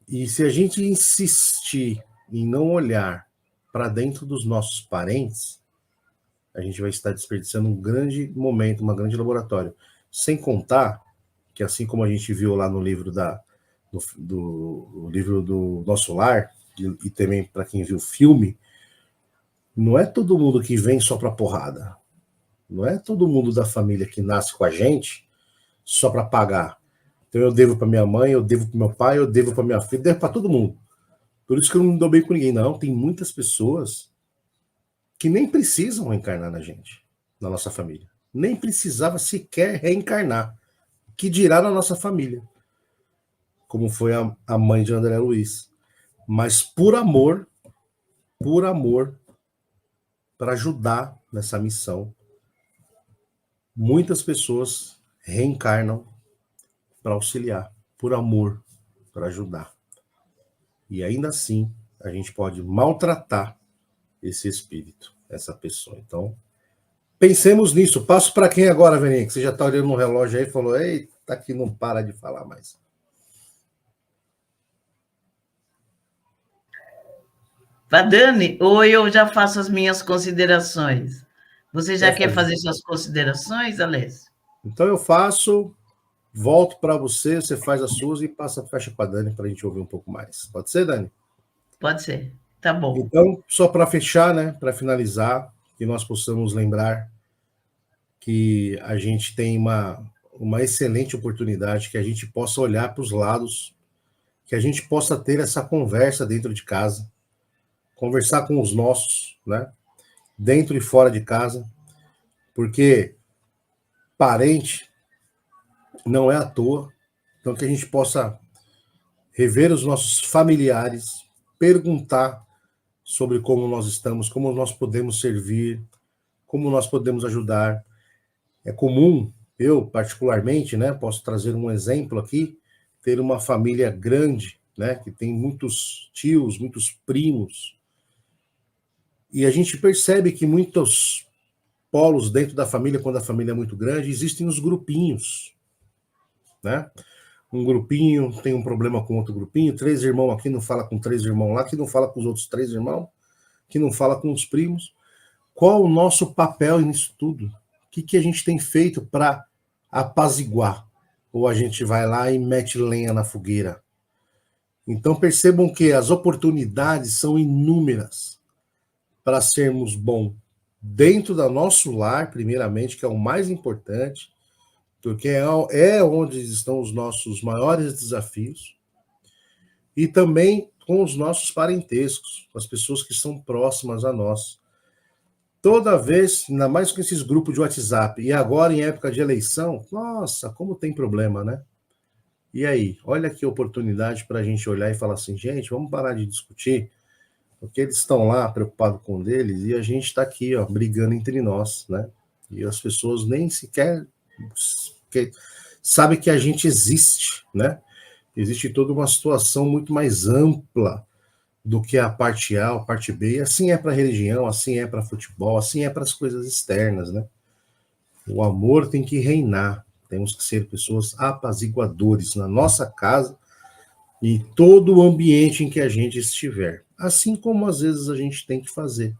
e se a gente insistir em não olhar para dentro dos nossos parentes, a gente vai estar desperdiçando um grande momento, um grande laboratório. Sem contar que, assim como a gente viu lá no livro do livro do Nosso Lar, e também para quem viu o filme, não é todo mundo que vem só para porrada. Não é todo mundo da família que nasce com a gente só para pagar. Então eu devo para minha mãe, eu devo para meu pai, eu devo para minha filha, eu devo para todo mundo. Por isso que eu não me dou bem com ninguém. Não, tem muitas pessoas que nem precisam reencarnar na gente, na nossa família. Nem precisava sequer reencarnar. Que dirá na nossa família. como foi a mãe de André Luiz, mas por amor, para ajudar nessa missão, muitas pessoas reencarnam para auxiliar, por amor, para ajudar. E ainda assim, a gente pode maltratar esse espírito, essa pessoa. Então, pensemos nisso. Passo para quem agora, Verinha? Que você já está olhando no relógio aí e falou, eita, que não para de falar mais. Dani, ou eu já faço as minhas considerações? Você já quer fazer suas considerações, Alessio? Então eu faço, volto para você, você faz as suas e fecha com a Dani para a gente ouvir um pouco mais. Pode ser, Dani? Pode ser, tá bom. Então, só para fechar, né, para finalizar, que nós possamos lembrar que a gente tem uma excelente oportunidade, que a gente possa olhar para os lados, que a gente possa ter essa conversa dentro de casa, conversar com os nossos, né, dentro e fora de casa, porque parente não é à toa, então que a gente possa rever os nossos familiares, perguntar sobre como nós estamos, como nós podemos servir, como nós podemos ajudar. É comum, eu particularmente, né, posso trazer um exemplo aqui, ter uma família grande, né, que tem muitos tios, muitos primos, e a gente percebe que muitos polos dentro da família, quando a família é muito grande, existem os grupinhos, né? Um grupinho tem um problema com outro grupinho, 3 irmãos aqui não fala com 3 irmãos lá, que não fala com os outros 3 irmãos, que não fala com os primos. Qual o nosso papel nisso tudo? O que a gente tem feito para apaziguar? Ou a gente vai lá e mete lenha na fogueira? Então percebam que as oportunidades são inúmeras para sermos bons dentro do nosso lar, primeiramente, que é o mais importante, porque é onde estão os nossos maiores desafios, e também com os nossos parentescos, com as pessoas que são próximas a nós. Toda vez, ainda mais com esses grupos de WhatsApp, e agora em época de eleição, nossa, como tem problema, né? E aí, olha que oportunidade para a gente olhar e falar assim, gente, vamos parar de discutir, porque eles estão lá preocupados com eles, e a gente está aqui, ó, brigando entre nós, né? E as pessoas nem sequer sabem que a gente existe, né? Existe toda uma situação muito mais ampla do que a parte A, a parte B. Assim é para religião, assim é para futebol, assim é para as coisas externas, né? O amor tem que reinar. Temos que ser pessoas apaziguadores na nossa casa e todo o ambiente em que a gente estiver. Assim como às vezes a gente tem que fazer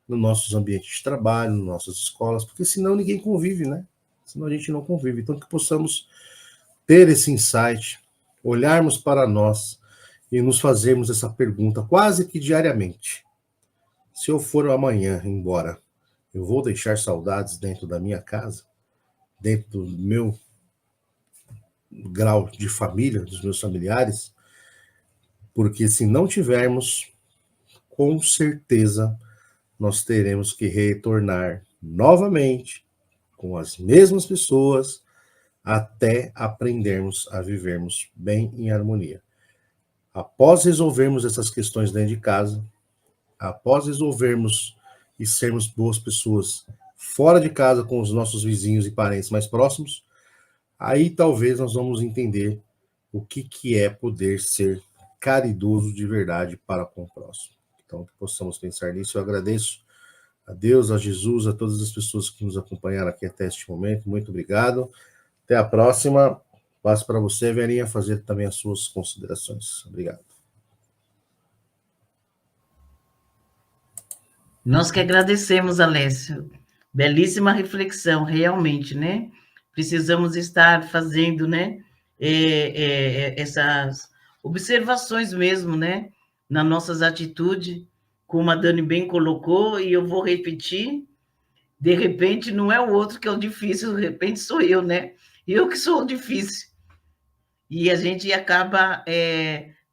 nos nossos ambientes de trabalho, nas nossas escolas, porque senão ninguém convive, né? Senão a gente não convive. Então que possamos ter esse insight, olharmos para nós e nos fazermos essa pergunta quase que diariamente. Se eu for amanhã embora, eu vou deixar saudades dentro da minha casa, dentro do meu grau de família, dos meus familiares? Porque se não tivermos, com certeza nós teremos que retornar novamente com as mesmas pessoas até aprendermos a vivermos bem em harmonia. Após resolvermos essas questões dentro de casa, após resolvermos e sermos boas pessoas fora de casa com os nossos vizinhos e parentes mais próximos, aí talvez nós vamos entender o que é poder ser caridoso de verdade para com o próximo. Então, que possamos pensar nisso. Eu agradeço a Deus, a Jesus, a todas as pessoas que nos acompanharam aqui até este momento. Muito obrigado. Até a próxima. Passo para você, Verinha, fazer também as suas considerações. Obrigado. Nós que agradecemos, Alessio. Belíssima reflexão, realmente, né? Precisamos estar fazendo, né, essas observações mesmo, né, nas nossas atitudes, como a Dani bem colocou, e eu vou repetir, de repente não é o outro que é o difícil, de repente sou eu, né? Eu que sou o difícil. E a gente acaba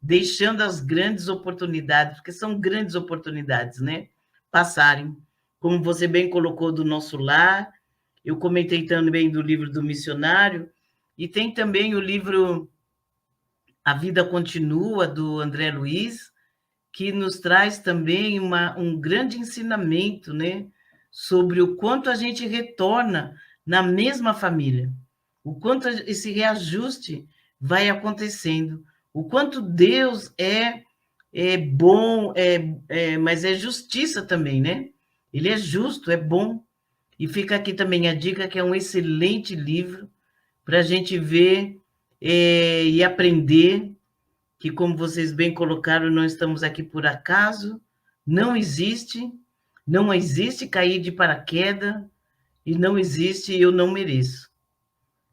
deixando as grandes oportunidades, porque são grandes oportunidades, né? Passarem. Como você bem colocou do nosso lar, eu comentei também do livro do missionário, e tem também o livro A Vida Continua, do André Luiz, que nos traz também um grande ensinamento, né, sobre o quanto a gente retorna na mesma família, o quanto esse reajuste vai acontecendo, o quanto Deus é bom, mas é justiça também, né? Ele é justo, é bom. E fica aqui também a dica que é um excelente livro para a gente ver e aprender que, como vocês bem colocaram, não estamos aqui por acaso, não existe cair de paraquedas e não existe eu não mereço.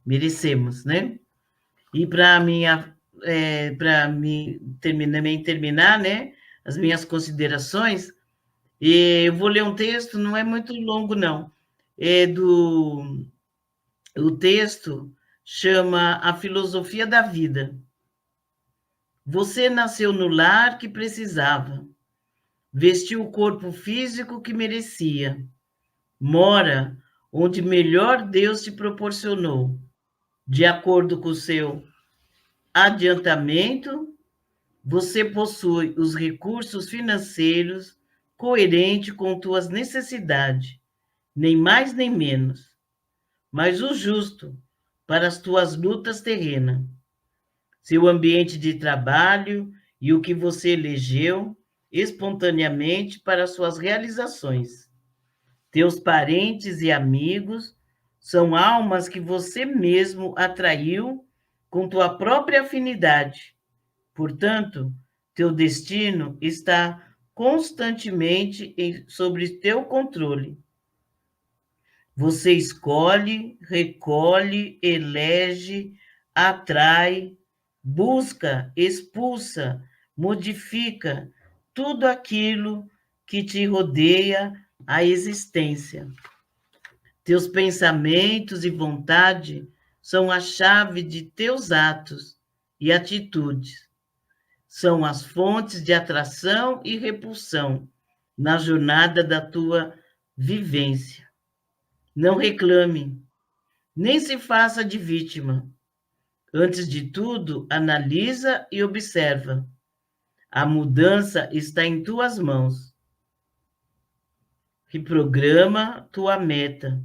Merecemos, né? E para terminar, né, as minhas considerações, eu vou ler um texto, não é muito longo, não. O texto chama A Filosofia da Vida. Você nasceu no lar que precisava, vestiu o corpo físico que merecia, mora onde melhor Deus te proporcionou, de acordo com o seu adiantamento, você possui os recursos financeiros coerentes com tuas necessidades, nem mais nem menos, mas o justo para as tuas lutas terrenas. Seu ambiente de trabalho e o que você elegeu espontaneamente para suas realizações. Teus parentes e amigos são almas que você mesmo atraiu com tua própria afinidade. Portanto, teu destino está constantemente sobre teu controle. Você escolhe, recolhe, elege, atrai, busca, expulsa, modifica tudo aquilo que te rodeia a existência. Teus pensamentos e vontade são a chave de teus atos e atitudes. São as fontes de atração e repulsão na jornada da tua vivência. Não reclame, nem se faça de vítima. Antes de tudo, analisa e observa. A mudança está em tuas mãos. Reprograma tua meta.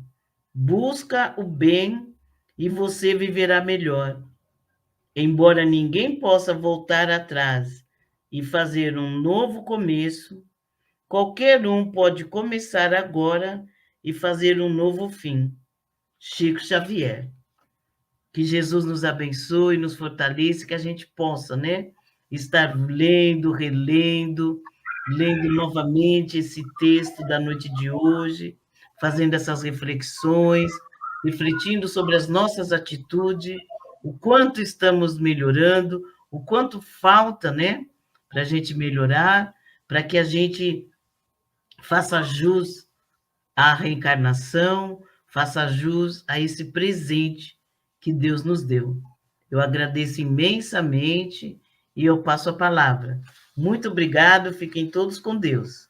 Busca o bem e você viverá melhor. Embora ninguém possa voltar atrás e fazer um novo começo, qualquer um pode começar agora e fazer um novo fim. Chico Xavier. Que Jesus nos abençoe, nos fortaleça, que a gente possa, né, estar lendo, relendo, lendo novamente esse texto da noite de hoje, fazendo essas reflexões, refletindo sobre as nossas atitudes, o quanto estamos melhorando, o quanto falta, né, para a gente melhorar, para que a gente faça jus à reencarnação, faça jus a esse presente que Deus nos deu. Eu agradeço imensamente e eu passo a palavra. Muito obrigado, fiquem todos com Deus.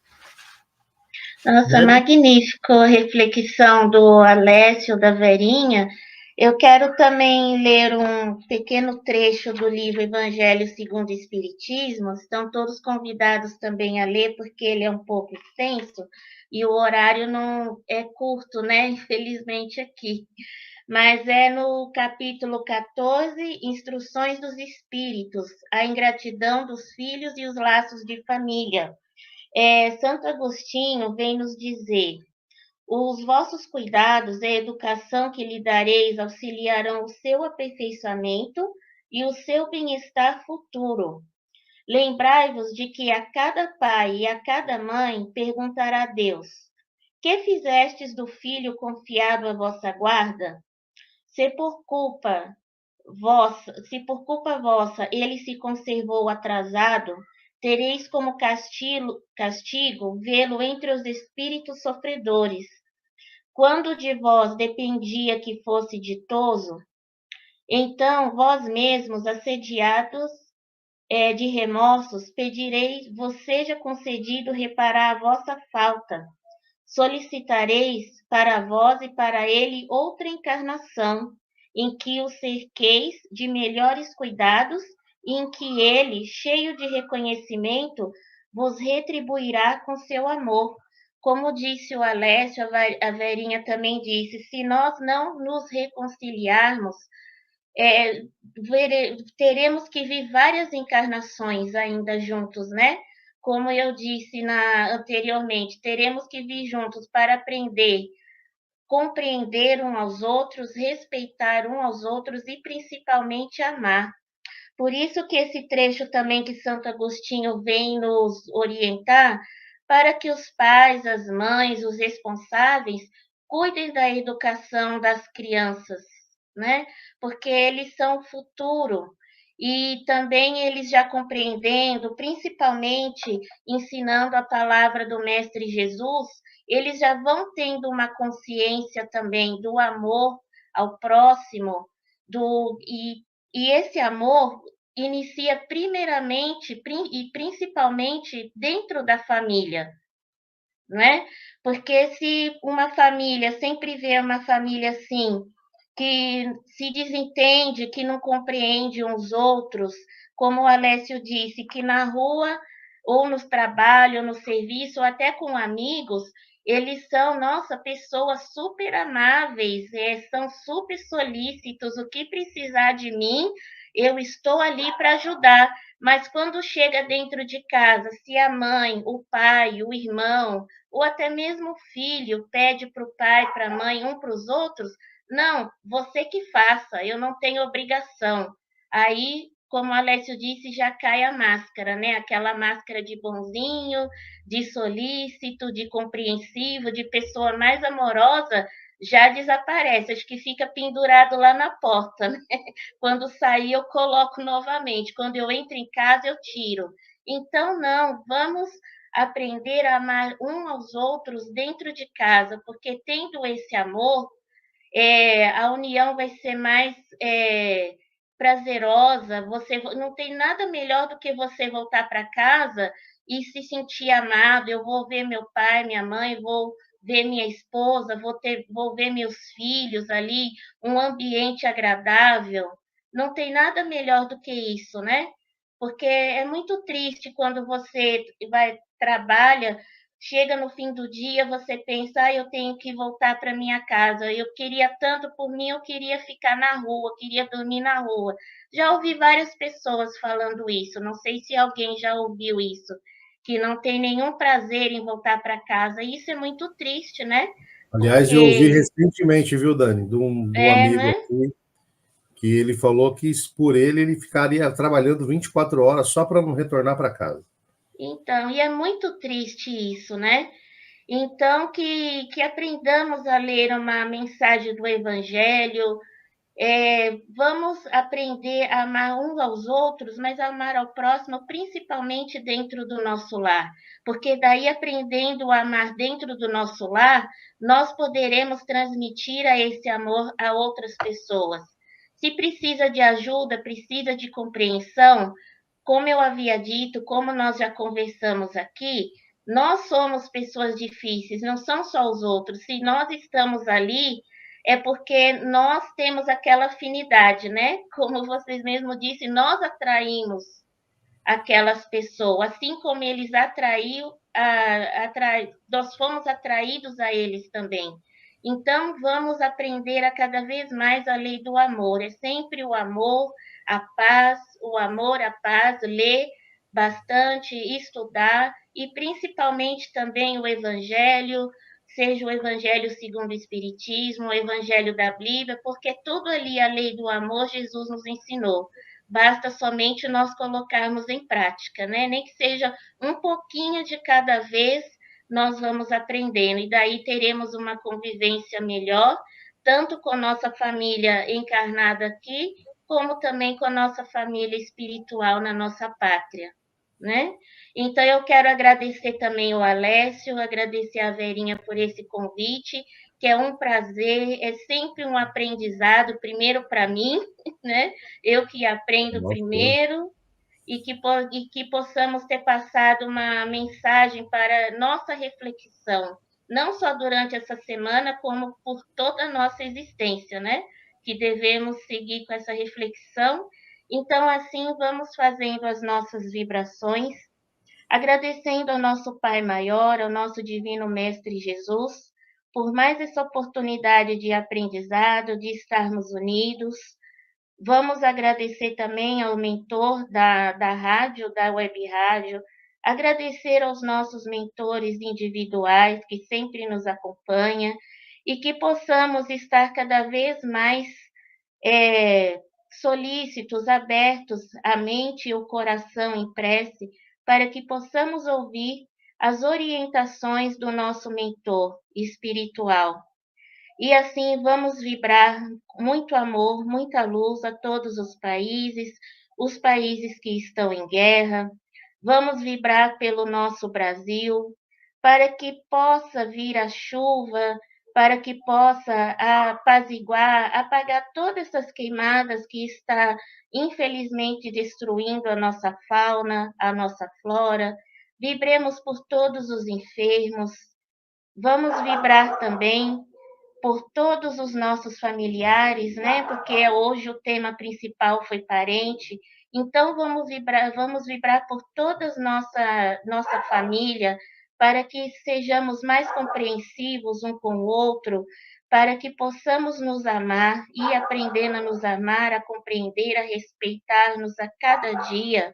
Nossa, magnífico a reflexão do Alessio, da Verinha. Eu quero também ler um pequeno trecho do livro Evangelho segundo o Espiritismo. Estão todos convidados também a ler, porque ele é um pouco extenso e o horário não é curto, né? Infelizmente aqui. Mas é no capítulo 14, Instruções dos Espíritos, a ingratidão dos filhos e os laços de família. Santo Agostinho vem nos dizer: os vossos cuidados e a educação que lhe dareis auxiliarão o seu aperfeiçoamento e o seu bem-estar futuro. Lembrai-vos de que a cada pai e a cada mãe perguntará a Deus: que fizestes do filho confiado à vossa guarda? Se por culpa vossa ele se conservou atrasado, tereis como castigo vê-lo entre os espíritos sofredores. Quando de vós dependia que fosse ditoso, então vós mesmos, assediados de remorsos, pedireis, vos seja concedido reparar a vossa falta. Solicitareis para vós e para ele outra encarnação, em que o cerqueis de melhores cuidados em que ele, cheio de reconhecimento, vos retribuirá com seu amor. Como disse o Alessio, a Verinha também disse, se nós não nos reconciliarmos, teremos que vir várias encarnações ainda juntos, né? Como eu disse anteriormente, teremos que vir juntos para aprender, compreender uns aos outros, respeitar uns aos outros e principalmente amar. Por isso que esse trecho também que Santo Agostinho vem nos orientar, para que os pais, as mães, os responsáveis, cuidem da educação das crianças, né? Porque eles são o futuro. E também eles já compreendendo, principalmente ensinando a palavra do Mestre Jesus, eles já vão tendo uma consciência também do amor ao próximo, e esse amor inicia primeiramente e principalmente dentro da família, né? Porque se uma família sempre vê uma família assim, que se desentende, que não compreende uns outros, como o Alessio disse, que na rua, ou no trabalho, ou no serviço, ou até com amigos, eles são, nossa, pessoas super amáveis, são super solícitos, o que precisar de mim, eu estou ali para ajudar. Mas quando chega dentro de casa, se a mãe, o pai, o irmão, ou até mesmo o filho pede para o pai, para a mãe, um para os outros, não, você que faça, eu não tenho obrigação. Aí, como o Alessio disse, já cai a máscara, né? Aquela máscara de bonzinho, de solícito, de compreensivo, de pessoa mais amorosa, já desaparece. Acho que fica pendurado lá na porta, né? Quando sair, eu coloco novamente. Quando eu entro em casa, eu tiro. Então, não, vamos aprender a amar uns aos outros dentro de casa, porque tendo esse amor, a união vai ser mais prazerosa. Você não tem nada melhor do que você voltar para casa e se sentir amado. Eu vou ver meu pai, minha mãe, vou ver minha esposa, vou ver meus filhos ali, um ambiente agradável. Não tem nada melhor do que isso, né? Porque é muito triste quando você trabalha, chega no fim do dia, você pensa, eu tenho que voltar para minha casa. Eu queria tanto por mim, eu queria ficar na rua, queria dormir na rua. Já ouvi várias pessoas falando isso, não sei se alguém já ouviu isso, que não tem nenhum prazer em voltar para casa. E isso é muito triste, né? Aliás, eu ouvi Porque recentemente, viu, Dani, de um amigo né? aqui, que ele falou que por ele ficaria trabalhando 24 horas só para não retornar para casa. Então, e é muito triste isso, né? Então, que aprendamos a ler uma mensagem do Evangelho, vamos aprender a amar uns aos outros, mas a amar ao próximo, principalmente dentro do nosso lar. Porque daí, aprendendo a amar dentro do nosso lar, nós poderemos transmitir esse amor a outras pessoas. Se precisa de ajuda, precisa de compreensão, como eu havia dito, como nós já conversamos aqui, nós somos pessoas difíceis, não são só os outros. Se nós estamos ali, é porque nós temos aquela afinidade, né? Como vocês mesmos disseram, nós atraímos aquelas pessoas, assim como eles nós fomos atraídos a eles também. Então, vamos aprender a cada vez mais a lei do amor. É sempre o amor, a paz, o amor, a paz, ler bastante, estudar e principalmente também o Evangelho, seja o Evangelho segundo o Espiritismo, o Evangelho da Bíblia, porque tudo ali, a lei do amor, Jesus nos ensinou. Basta somente nós colocarmos em prática, né? Nem que seja um pouquinho de cada vez, nós vamos aprendendo, e daí teremos uma convivência melhor, tanto com nossa família encarnada aqui, como também com a nossa família espiritual na nossa pátria, né? Então, eu quero agradecer também o Alessio, agradecer a Verinha por esse convite, que é um prazer, é sempre um aprendizado, primeiro para mim, né? Eu que aprendo Nossa. primeiro, e que possamos ter passado uma mensagem para nossa reflexão, não só durante essa semana, como por toda a nossa existência, né? Que devemos seguir com essa reflexão Então, assim, vamos fazendo as nossas vibrações, agradecendo ao nosso Pai Maior, ao nosso Divino Mestre Jesus, por mais essa oportunidade de aprendizado, de estarmos unidos. Vamos agradecer também ao mentor da rádio, da web rádio, agradecer aos nossos mentores individuais que sempre nos acompanham e que possamos estar cada vez mais solícitos, abertos a mente e o coração em prece, para que possamos ouvir as orientações do nosso mentor espiritual. E assim vamos vibrar muito amor, muita luz a todos os países que estão em guerra. Vamos vibrar pelo nosso Brasil, para que possa vir a chuva, para que possa apaziguar, apagar todas essas queimadas que está, infelizmente, destruindo a nossa fauna, a nossa flora. Vibremos por todos os enfermos. Vamos vibrar também por todos os nossos familiares, né? Porque hoje o tema principal foi parente. Então vamos vibrar por toda nossa família, para que sejamos mais compreensivos um com o outro, para que possamos nos amar e aprender a nos amar, a compreender, a respeitar-nos a cada dia.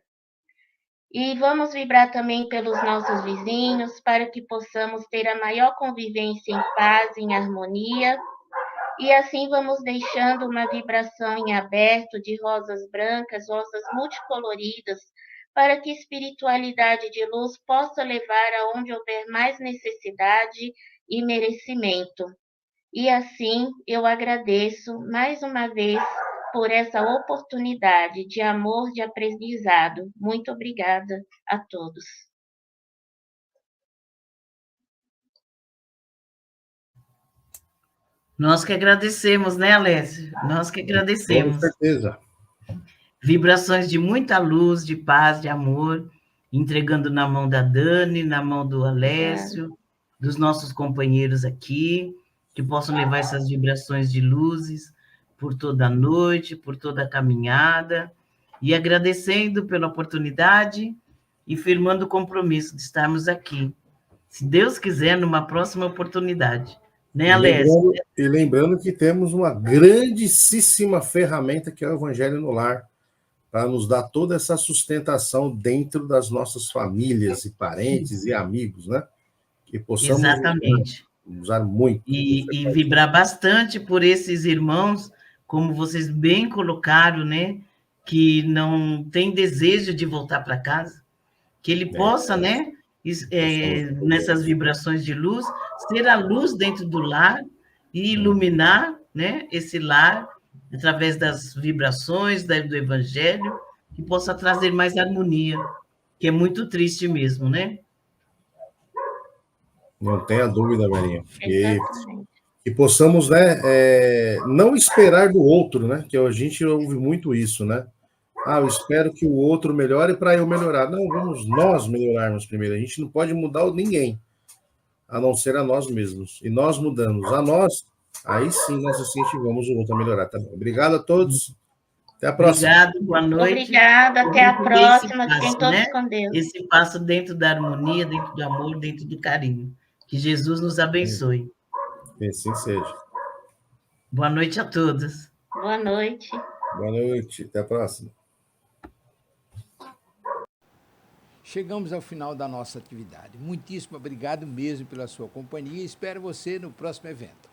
E vamos vibrar também pelos nossos vizinhos, para que possamos ter a maior convivência em paz, em harmonia. E assim vamos deixando uma vibração em aberto de rosas brancas, rosas multicoloridas, para que a espiritualidade de luz possa levar aonde houver mais necessidade e merecimento. E assim eu agradeço mais uma vez por essa oportunidade de amor, de aprendizado. Muito obrigada a todos. Nós que agradecemos, né, Alessio? Nós que Com agradecemos. certeza. Vibrações de muita luz, de paz, de amor, entregando na mão da Dani, na mão do Alessio, dos nossos companheiros aqui, que possam levar essas vibrações de luzes por toda a noite, por toda a caminhada, e agradecendo pela oportunidade e firmando o compromisso de estarmos aqui, se Deus quiser, numa próxima oportunidade. Né, Alessio? E lembrando que temos uma grandíssima ferramenta que é o Evangelho no Lar, para nos dar toda essa sustentação dentro das nossas famílias e parentes e amigos, né? Que possamos Exatamente. usar muito. E vibrar bastante por esses irmãos, como vocês bem colocaram, né? Que não tem desejo de voltar para casa, que ele possa, né? Nessas vibrações de luz, ser a luz dentro do lar e iluminar, né? Esse lar através das vibrações do Evangelho, que possa trazer mais harmonia, que é muito triste mesmo, né? Não tenha dúvida, Marinha. Que possamos, né, não esperar do outro, né? Que a gente ouve muito isso, né? Ah, eu espero que o outro melhore para eu melhorar. Não, vamos nós melhorarmos primeiro. A gente não pode mudar ninguém, a não ser a nós mesmos. E nós mudamos a nós, aí sim nós incentivamos o outro a melhorar também. Obrigado a todos. Até a próxima. Obrigado, boa noite. Obrigada, até a próxima. Fiquem todos com Deus. Esse passo dentro da harmonia, dentro do amor, dentro do carinho. Que Jesus nos abençoe. Que assim seja. Boa noite a todos. Boa noite. Boa noite. Até a próxima. Chegamos ao final da nossa atividade. Muitíssimo obrigado mesmo pela sua companhia e espero você no próximo evento.